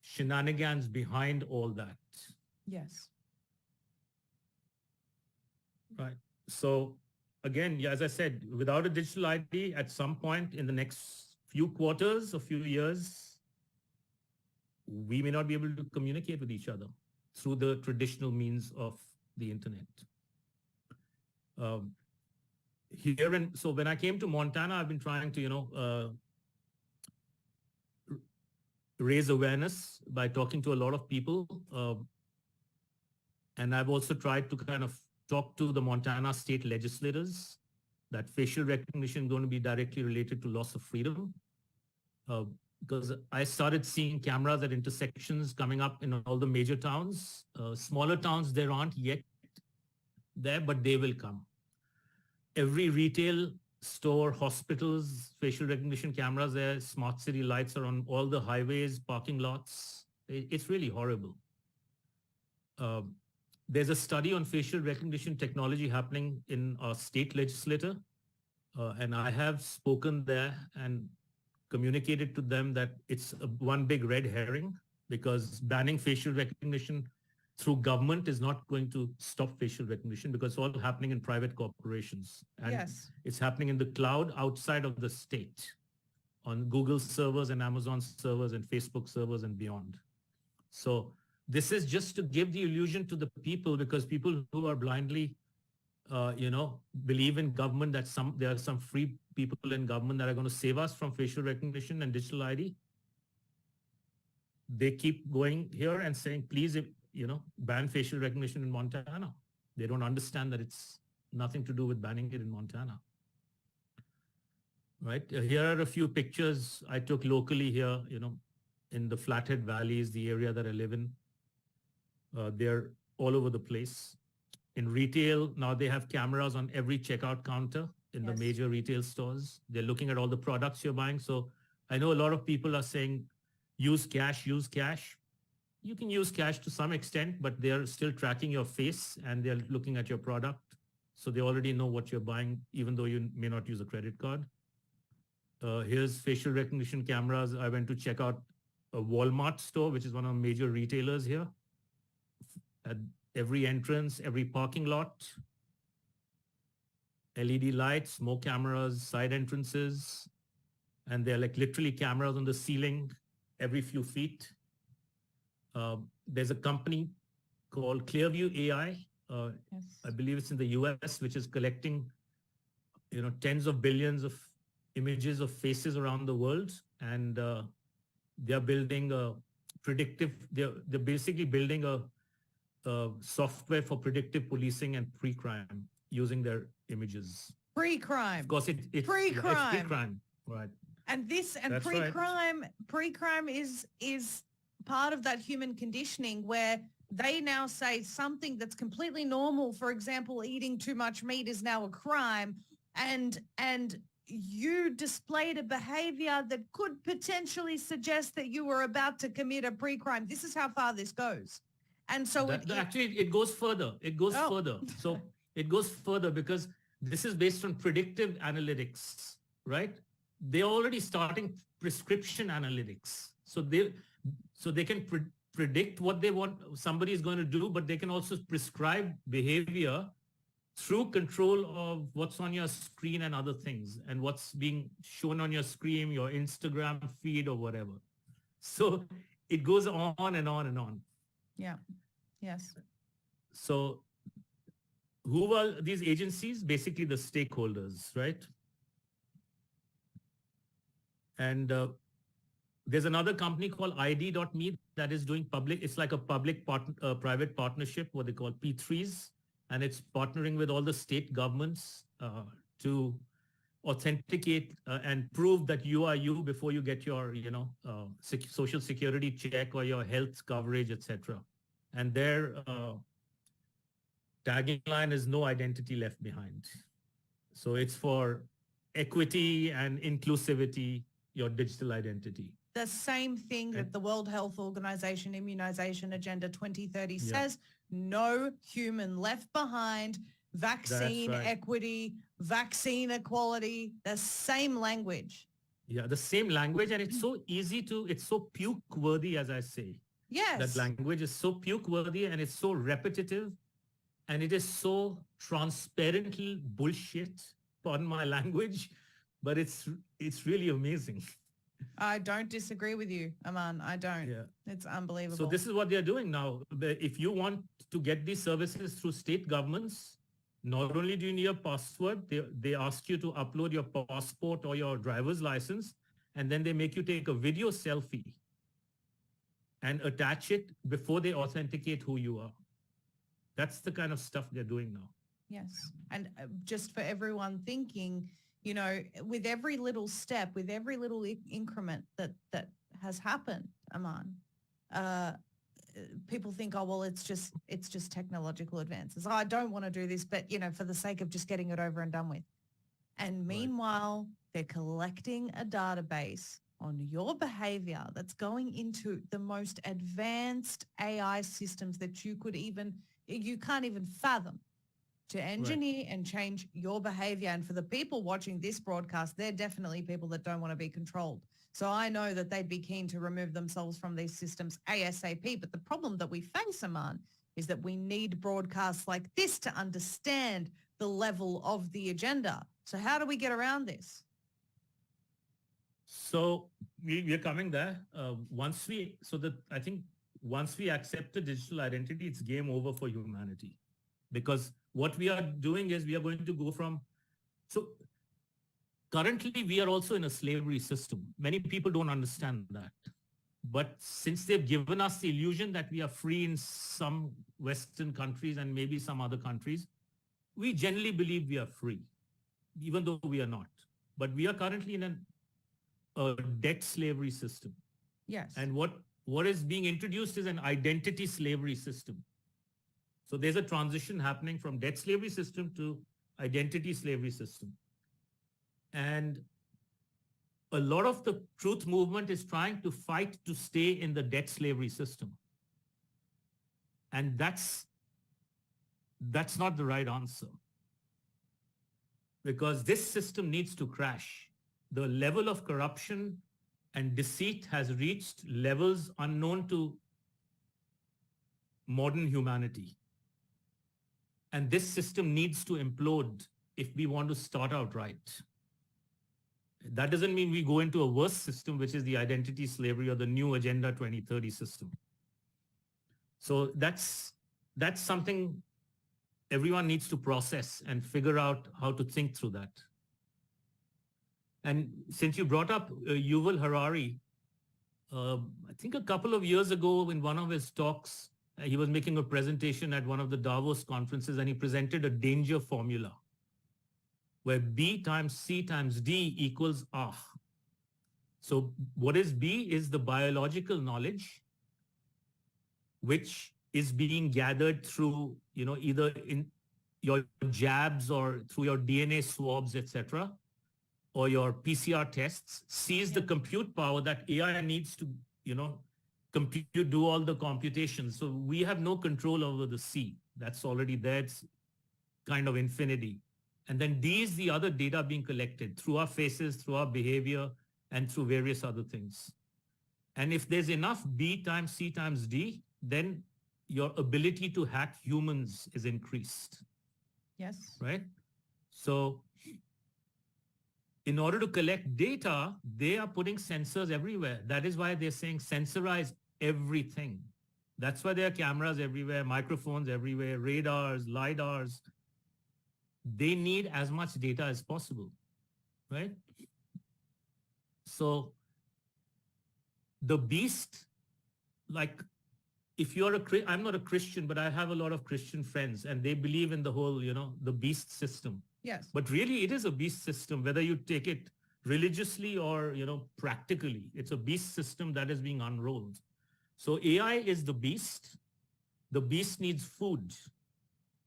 shenanigans behind all that? Yes. Right. So again, yeah, as I said, without a digital ID, at some point in the next few quarters or few years, we may not be able to communicate with each other through the traditional means of the internet. So when I came to Montana, I've been trying to, raise awareness by talking to a lot of people. And I've also tried to kind of talk to the Montana state legislators that facial recognition is going to be directly related to loss of freedom. Because I started seeing cameras at intersections coming up in all the major towns. Smaller towns, there aren't yet there, but they will come. Every retail store, hospitals, facial recognition cameras there, smart city lights are on all the highways, parking lots. It's really horrible. There's a study on facial recognition technology happening in our state legislature. And I have spoken there and communicated to them that it's one big red herring, because banning facial recognition through government is not going to stop facial recognition, because it's all happening in private corporations. And Yes. it's happening in the cloud outside of the state, on Google servers and Amazon servers and Facebook servers and beyond. So this is just to give the illusion to the people, because people who are blindly believe in government, that there are some free people in government that are going to save us from facial recognition and digital ID. They keep going here and saying, please, ban facial recognition in Montana. They don't understand that it's nothing to do with banning it in Montana. Right? Here are a few pictures I took locally here, in the Flathead Valleys, the area that I live in. They're all over the place. In retail, now they have cameras on every checkout counter in the major retail stores. They're looking at all the products you're buying. So I know a lot of people are saying, use cash, use cash. You can use cash to some extent, but they're still tracking your face and they're looking at your product. So they already know what you're buying, even though you may not use a credit card. Here's facial recognition cameras. I went to check out a Walmart store, which is one of the major retailers here. At every entrance, every parking lot, LED lights, more cameras, side entrances, and they're like literally cameras on the ceiling every few feet. There's a company called Clearview AI. I believe it's in the US, which is collecting, tens of billions of images of faces around the world. And they're building a they're basically building a software for predictive policing and pre-crime using their images. Pre-crime. Of course, it's pre-crime. It's pre-crime, right? And That's pre-crime, pre-crime is part of that human conditioning, where they now say something that's completely normal, for example, eating too much meat, is now a crime, and you displayed a behavior that could potentially suggest that you were about to commit a pre-crime. This is how far this goes. And so actually it goes further. It goes further. So it goes further because this is based on predictive analytics, right? They're already starting prescription analytics. So they can predict what they want somebody is going to do, but they can also prescribe behavior through control of what's on your screen and other things, and what's being shown on your screen, your Instagram feed or whatever. So it goes on and on and on. Yeah. Yes. So who are these agencies? Basically the stakeholders, right? And there's another company called ID.me that is doing public. It's like a private partnership, what they call P3s. And it's partnering with all the state governments to authenticate and prove that you are you before you get your, social security check or your health coverage, etc. And their tagging line is no identity left behind. So it's for equity and inclusivity, your digital identity. The same thing that the World Health Organization Immunization Agenda 2030 says, no human left behind. vaccine right. equity, vaccine equality, the same language. Yeah, the same language, and it's so easy to, it's so puke worthy, as I say. That Yes. language is so puke worthy and it's so repetitive and it is so transparently bullshit, pardon my language, but it's really amazing. I don't disagree with you, Aman. I don't. Yeah. It's unbelievable. So this is what they're doing now. If you want to get these services through state governments, not only do you need a password, they ask you to upload your passport or your driver's license, and then they make you take a video selfie and attach it before they authenticate who you are. That's the kind of stuff they're doing now. Yes. And just for everyone thinking, you know, with every little step, with every little increment that has happened, Aman, people think, oh, well, it's just technological advances. Oh, I don't want to do this, but, you know, for the sake of just getting it over and done with. And meanwhile, they're collecting a database on your behavior that's going into the most advanced AI systems that you can't even fathom, to engineer and change your behavior. And for the people watching this broadcast, they're definitely people that don't want to be controlled. So I know that they'd be keen to remove themselves from these systems ASAP. But the problem that we face, Aman, is that we need broadcasts like this to understand the level of the agenda. So how do we get around this? So we're coming there. I think once we accept the digital identity, it's game over for humanity. Because what we are doing is we are going to go from, so currently we are also in a slavery system. Many people don't understand that. But since they've given us the illusion that we are free in some Western countries and maybe some other countries, we generally believe we are free, even though we are not. But we are currently in a debt slavery system. Yes. And what is being introduced is an identity slavery system. So there's a transition happening from debt slavery system to identity slavery system. And a lot of the truth movement is trying to fight to stay in the debt slavery system. And that's not the right answer. Because this system needs to crash. The level of corruption and deceit has reached levels unknown to modern humanity. And this system needs to implode if we want to start out right. That doesn't mean we go into a worse system, which is the identity slavery or the new Agenda 2030 system. So that's something everyone needs to process and figure out how to think through that. And since you brought up Yuval Harari, I think a couple of years ago in one of his talks, he was making a presentation at one of the Davos conferences, and he presented a danger formula where B times C times D equals R. So what is B is the biological knowledge, which is being gathered through, either in your jabs or through your DNA swabs, etc., or your PCR tests. C is the compute power that AI needs to, compute, do all the computations. So we have no control over the C. That's already there. It's kind of infinity. And then D is the other data being collected through our faces, through our behavior, and through various other things. And if there's enough B times C times D, then your ability to hack humans is increased. Yes. Right? So in order to collect data, they are putting sensors everywhere. That is why they're saying sensorize everything. That's why there are cameras everywhere, microphones everywhere, radars, LiDARs. They need as much data as possible, right? So the beast, like if you're I'm not a Christian, but I have a lot of Christian friends and they believe in the whole, the beast system. Yes. But really it is a beast system, whether you take it religiously or, practically. It's a beast system that is being unrolled. So AI is the beast. The beast needs food.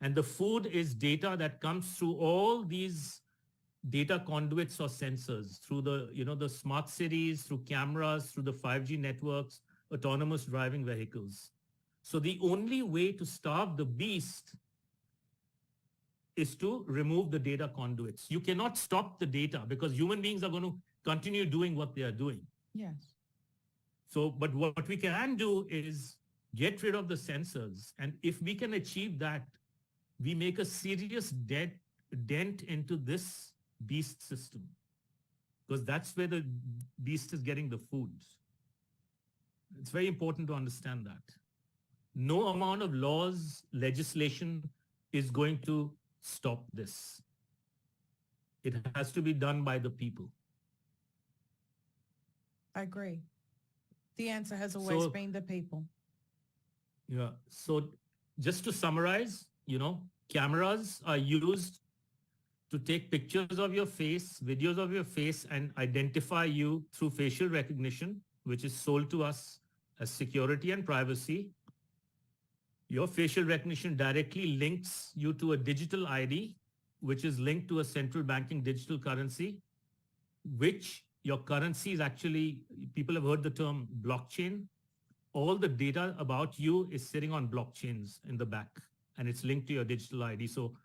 And the food is data that comes through all these data conduits or sensors, through the, the smart cities, through cameras, through the 5G networks, autonomous driving vehicles. So the only way to starve the beast is to remove the data conduits. You cannot stop the data because human beings are going to continue doing what they are doing. Yes. So, but what we can do is get rid of the sensors. And if we can achieve that, we make a serious dent into this beast system, because that's where the beast is getting the food. It's very important to understand that. No amount of laws, legislation is going to stop this. It has to be done by the people. I agree. The answer has always been the people. Yeah. So just to summarize, cameras are used to take pictures of your face, videos of your face, and identify you through facial recognition, which is sold to us as security and privacy. Your facial recognition directly links you to a digital ID, which is linked to a central banking digital currency, which your currency is actually, people have heard the term blockchain. All the data about you is sitting on blockchains in the back, and it's linked to your digital ID. So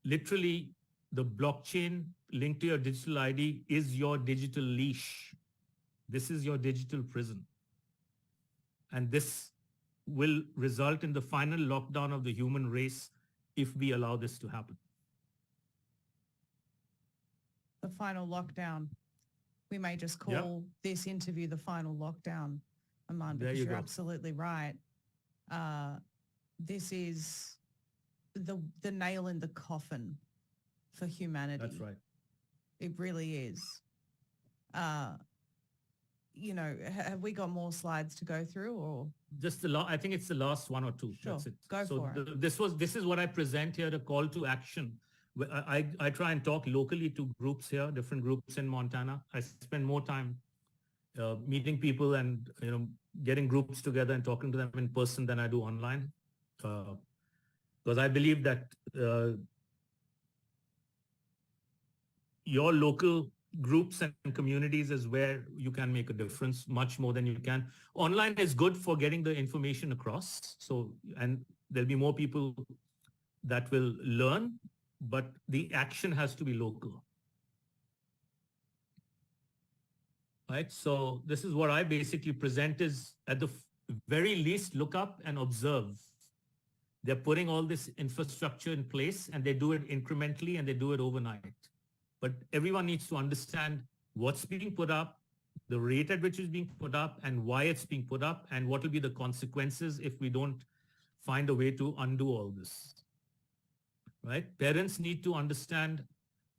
literally, the blockchain linked to your digital ID is your digital leash. This is your digital prison. And this will result in the final lockdown of the human race if we allow this to happen. The final lockdown. We may just call this interview the final lockdown, Aman, because you're absolutely right. This is the nail in the coffin for humanity. That's right. It really is. Have we got more slides to go through, or just I think it's the last one or two. Sure. That's it. Go for it. This is what I present here, the call to action. I try and talk locally to groups here, different groups in Montana. I spend more time meeting people and getting groups together and talking to them in person than I do online, because I believe that your local groups and communities is where you can make a difference much more than you can. Online is good for getting the information across. So, and there'll be more people that will learn, but the action has to be local. Right? So this is what I basically present is, at the very least, look up and observe. They're putting all this infrastructure in place, and they do it incrementally, and they do it overnight. But everyone needs to understand what's being put up, the rate at which it's being put up, and why it's being put up, and what will be the consequences if we don't find a way to undo all this. Right? Parents need to understand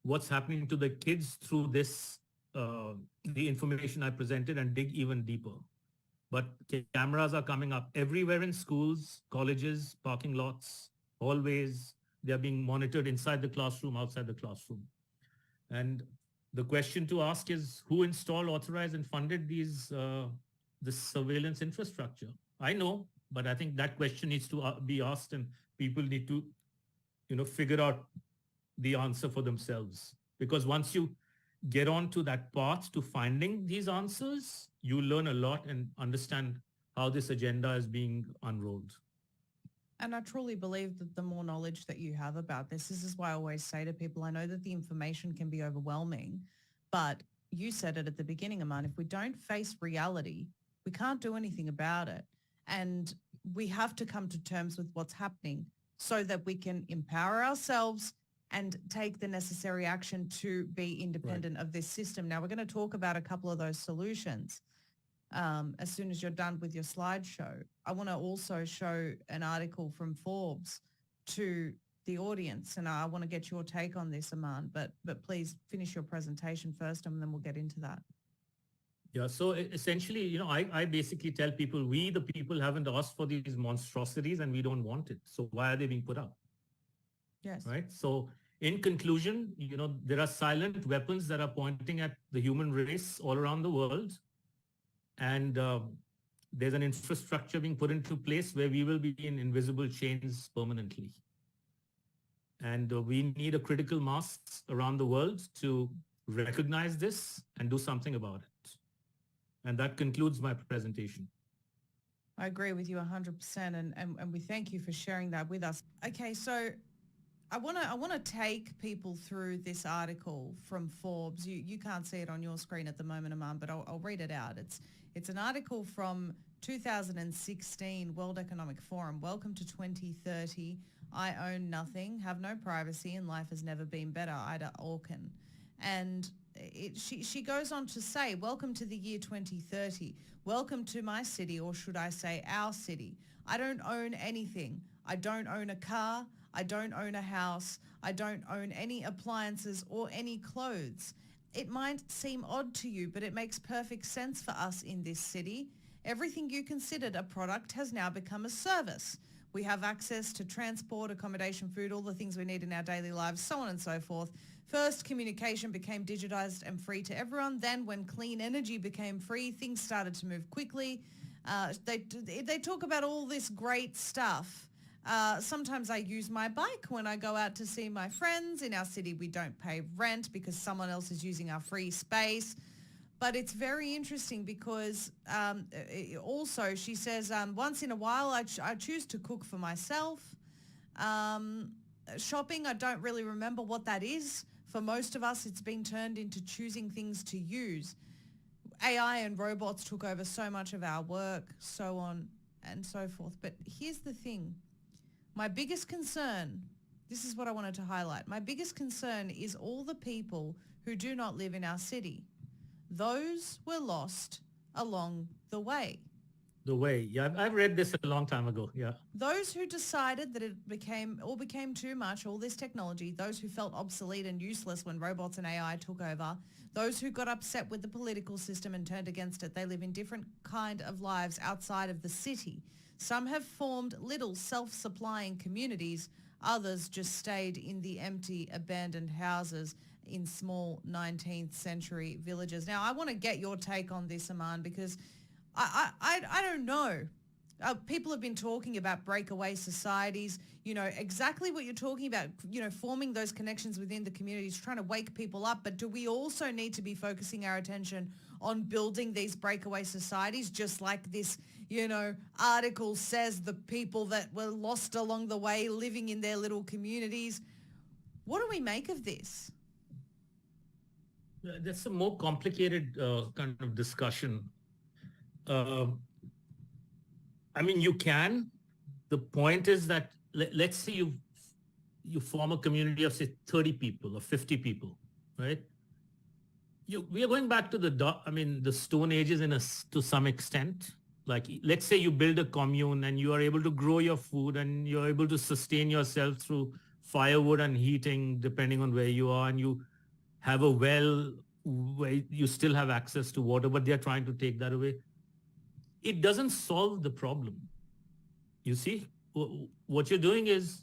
what's happening to the kids through this, the information I presented, and dig even deeper. But cameras are coming up everywhere in schools, colleges, parking lots, hallways. They're being monitored inside the classroom, outside the classroom. And the question to ask is, who installed, authorized, and funded this surveillance infrastructure? I know, but I think that question needs to be asked, and people need to, figure out the answer for themselves. Because once you get onto that path to finding these answers, you learn a lot and understand how this agenda is being unrolled. And I truly believe that the more knowledge that you have about this is why I always say to people, I know that the information can be overwhelming, but you said it at the beginning, Aman, if we don't face reality, we can't do anything about it. And we have to come to terms with what's happening so that we can empower ourselves and take the necessary action to be independent of this system. Now, we're going to talk about a couple of those solutions as soon as you're done with your slideshow. I want to also show an article from Forbes to the audience, and I want to get your take on this, Aman, but please finish your presentation first, and then we'll get into that. Yeah, so essentially, I basically tell people, we, the people, haven't asked for these monstrosities, and we don't want it. So why are they being put up? Yes. Right? So in conclusion, there are silent weapons that are pointing at the human race all around the world. And there's an infrastructure being put into place where we will be in invisible chains permanently. And we need a critical mass around the world to recognize this and do something about it. And that concludes my presentation. I agree with you 100%, and we thank you for sharing that with us. Okay, so I want to take people through this article from Forbes. You can't see it on your screen at the moment, Aman, but I'll read it out. It's an article from 2016 World Economic Forum. Welcome to 2030. I own nothing, have no privacy, and life has never been better. Ida Orkin. And she goes on to say, welcome to the year 2030. Welcome to my city, or should I say our city. I don't own anything. I don't own a car. I don't own a house. I don't own any appliances or any clothes. It might seem odd to you, but it makes perfect sense for us in this city. Everything you considered a product has now become a service. We have access to transport, accommodation, food, all the things we need in our daily lives, so on and so forth. First, communication became digitized and free to everyone. Then when clean energy became free, things started to move quickly. They talk about all this great stuff. Sometimes I use my bike when I go out to see my friends. In our city, we don't pay rent because someone else is using our free space. But it's very interesting because also she says, once in a while, I choose to cook for myself. Shopping, I don't really remember what that is. For most of us, it's been turned into choosing things to use. AI and robots took over so much of our work, so on and so forth. But here's the thing. My biggest concern, this is what I wanted to highlight. My biggest concern is all the people who do not live in our city. Those were lost along the way. Yeah, I've read this a long time ago. Yeah. Those who decided that it became too much, all this technology, those who felt obsolete and useless when robots and AI took over, those who got upset with the political system and turned against it, they live in different kind of lives outside of the city. Some have formed little self-supplying communities. Others just stayed in the empty, abandoned houses in small 19th century villages. Now, I want to get your take on this, Aman, because I don't know. People have been talking about breakaway societies, exactly what you're talking about, forming those connections within the communities, trying to wake people up. But do we also need to be focusing our attention on building these breakaway societies, just like this, article says, the people that were lost along the way living in their little communities? What do we make of this? That's a more complicated kind of discussion. I mean, you can. The point is that let's say you form a community of, say, 30 people or 50 people, right? We are going back to the Stone Ages to some extent. Like, let's say you build a commune and you are able to grow your food and you're able to sustain yourself through firewood and heating, depending on where you are, and you have a well where you still have access to water, but they're trying to take that away. It doesn't solve the problem. You see, what you're doing is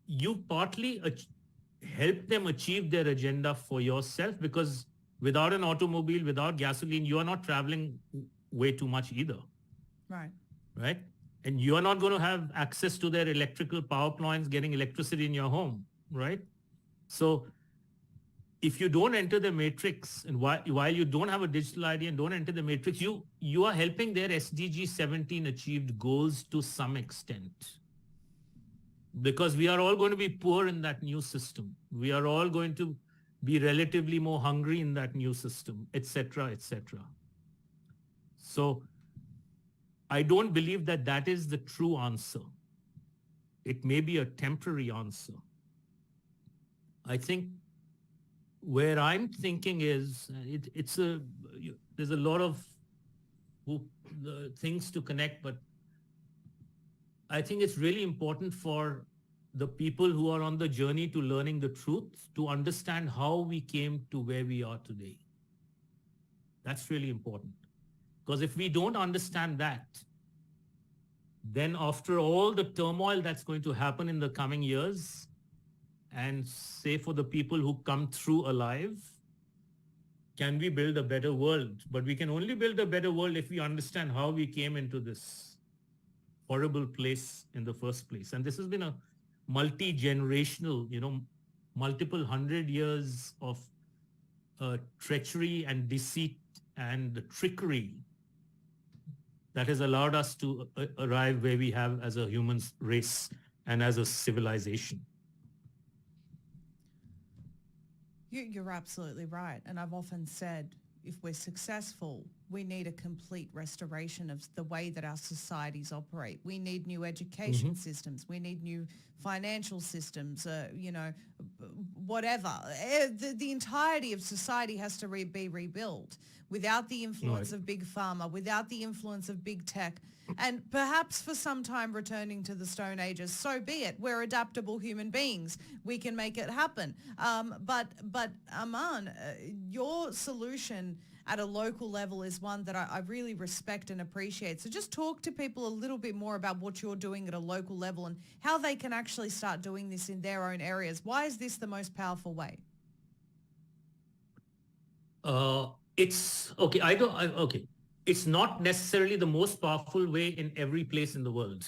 you partly help them achieve their agenda for yourself, because without an automobile, without gasoline, you are not traveling way too much either. Right? And you are not going to have access to their electrical power plants, getting electricity in your home, right? So if you don't enter the matrix, and while you don't have a digital ID and don't enter the matrix, you are helping their SDG 17 achieved goals to some extent. Because we are all going to be poor in that new system. We are all going to be relatively more hungry in that new system, etc., etc. So I don't believe that is the true answer. It may be a temporary answer. I think where I'm thinking is there's a lot of things to connect, but I think it's really important for the people who are on the journey to learning the truth to understand how we came to where we are today. That's really important. Because if we don't understand that, then after all the turmoil that's going to happen in the coming years, and say for the people who come through alive, can we build a better world? But we can only build a better world if we understand how we came into this horrible place in the first place. And this has been a multi-generational, multiple 100 years of treachery and deceit and trickery that has allowed us to arrive where we have as a human race. and as a civilization. You're absolutely right. And I've often said, if we're successful, we need a complete restoration of the way that our societies operate. We need new education systems. We need new financial systems, whatever. The entirety of society has to be rebuilt without the influence of big pharma, without the influence of big tech, and perhaps for some time returning to the Stone Ages. So be it. We're adaptable human beings. We can make it happen. But Aman, your solution at a local level is one that I really respect and appreciate. So just talk to people a little bit more about what you're doing at a local level and how they can actually start doing this in their own areas. Why is this the most powerful way? It's okay. Okay. It's not necessarily the most powerful way in every place in the world,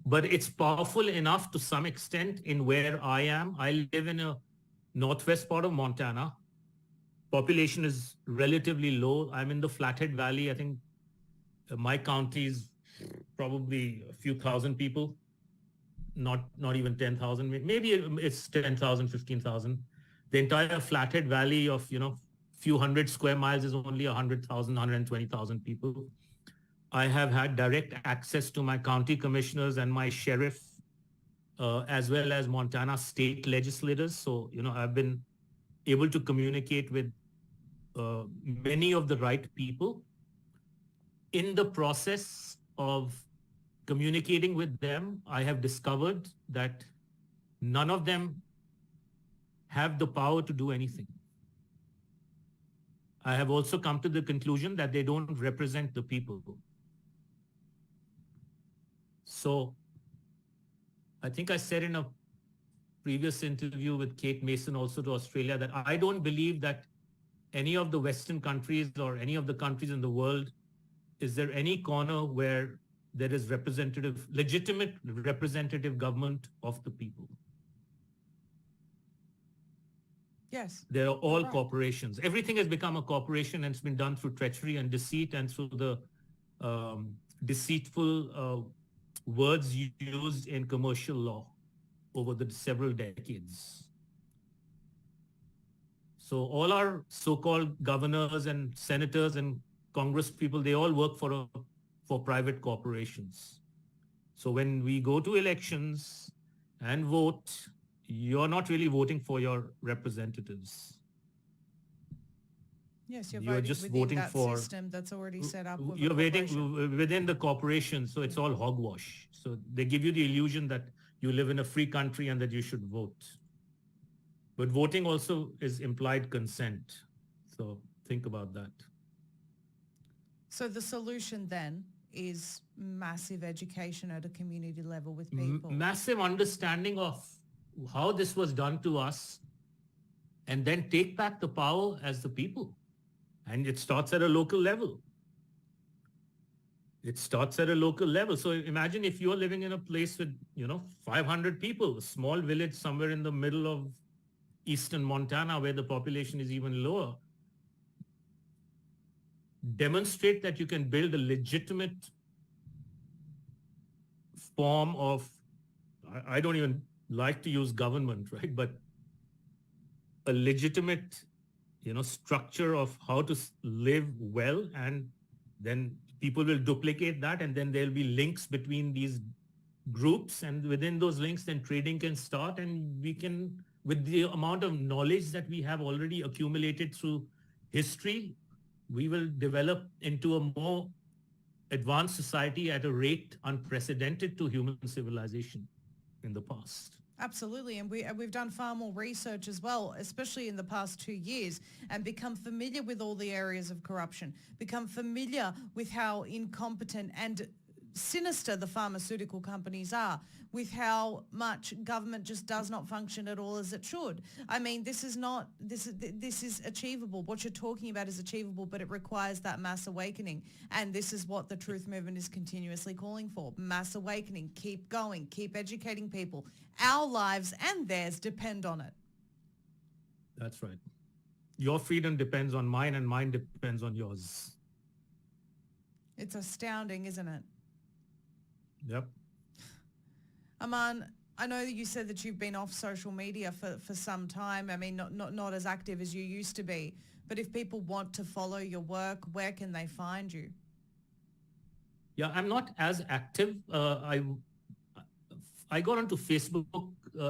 but it's powerful enough to some extent in where I am. I live in a northwest part of Montana. Population is relatively low. I'm in the Flathead Valley. I think my county is probably a few thousand people, not even 10,000. Maybe it's 10,000, 15,000. The entire Flathead Valley of, few hundred square miles is only 100,000, 120,000 people. I have had direct access to my county commissioners and my sheriff, as well as Montana state legislators. So, I've been able to communicate with many of the right people. In the process of communicating with them, I have discovered that none of them have the power to do anything. I have also come to the conclusion that they don't represent the people. So I think I said in a previous interview with Kate Mason also to Australia that I don't believe that any of the Western countries or any of the countries in the world, is there any corner where there is legitimate representative government of the people? Yes. They're all corporations. Everything has become a corporation, and it's been done through treachery and deceit and through the deceitful words used in commercial law over the several decades. So all our so-called governors and senators and Congress people, they all work for private corporations. So when we go to elections and vote, you're not really voting for your representatives. Yes, you're just within voting that for system that's already set up. You're waiting within the corporation, so it's all hogwash. So they give you the illusion that you live in a free country and that you should vote. But voting also is implied consent. So think about that. So the solution then is massive education at a community level with people. Massive understanding of how this was done to us, and then take back the power as the people. And it starts at a local level. So imagine if you're living in a place with, 500 people, a small village somewhere in the middle of eastern Montana where the population is even lower. Demonstrate that you can build a legitimate form of, I don't even like to use government, right? But a legitimate, structure of how to live well, and then people will duplicate that, and then there'll be links between these groups, and within those links, then trading can start, and we can, with the amount of knowledge that we have already accumulated through history, we will develop into a more advanced society at a rate unprecedented to human civilization in the past. Absolutely. And we've done far more research as well, especially in the past 2 years, and become familiar with all the areas of corruption, become familiar with how incompetent and sinister the pharmaceutical companies are, with how much government just does not function at all as it should. I mean, this is achievable. What you're talking about is achievable, but it requires that mass awakening. And this is what the Truth Movement is continuously calling for. Mass awakening. Keep going. Keep educating people. Our lives and theirs depend on it. That's right. Your freedom depends on mine, and mine depends on yours. It's astounding, isn't it? Yep. Aman, I know that you said that you've been off social media for some time. I mean, not as active as you used to be. But if people want to follow your work, where can they find you? Yeah, I'm not as active. I got onto Facebook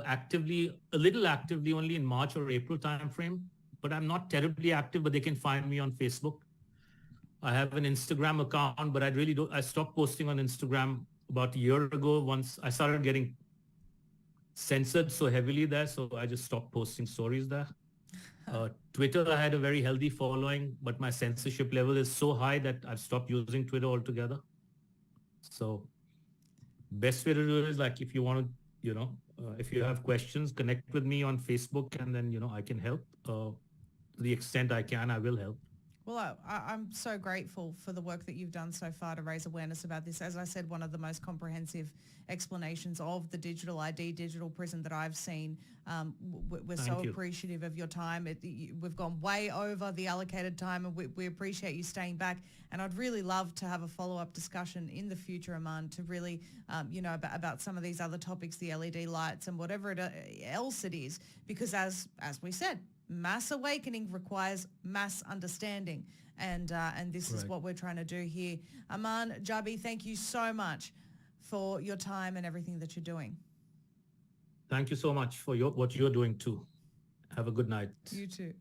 actively, a little actively only in March or April timeframe, but I'm not terribly active, but they can find me on Facebook. I have an Instagram account, but I stopped posting on Instagram about a year ago once I started getting censored so heavily there. So I just stopped posting stories there. Twitter, I had a very healthy following, but my censorship level is so high that I've stopped using Twitter altogether. So best way to do it is like, if you want to, if you have questions, connect with me on Facebook, and then, I can help. To the extent I can, I will help. Well, I'm so grateful for the work that you've done so far to raise awareness about this. As I said, one of the most comprehensive explanations of the digital ID, digital prison that I've seen. We're so appreciative of your time. We've gone way over the allocated time, and we appreciate you staying back. And I'd really love to have a follow-up discussion in the future, Aman, to really, about some of these other topics, the LED lights and whatever else it is, because as we said, mass awakening requires mass understanding, and this is what we're trying to do here. Aman Jabi, thank you so much for your time and everything that you're doing. Thank you so much for what you're doing too. Have a good night. You too.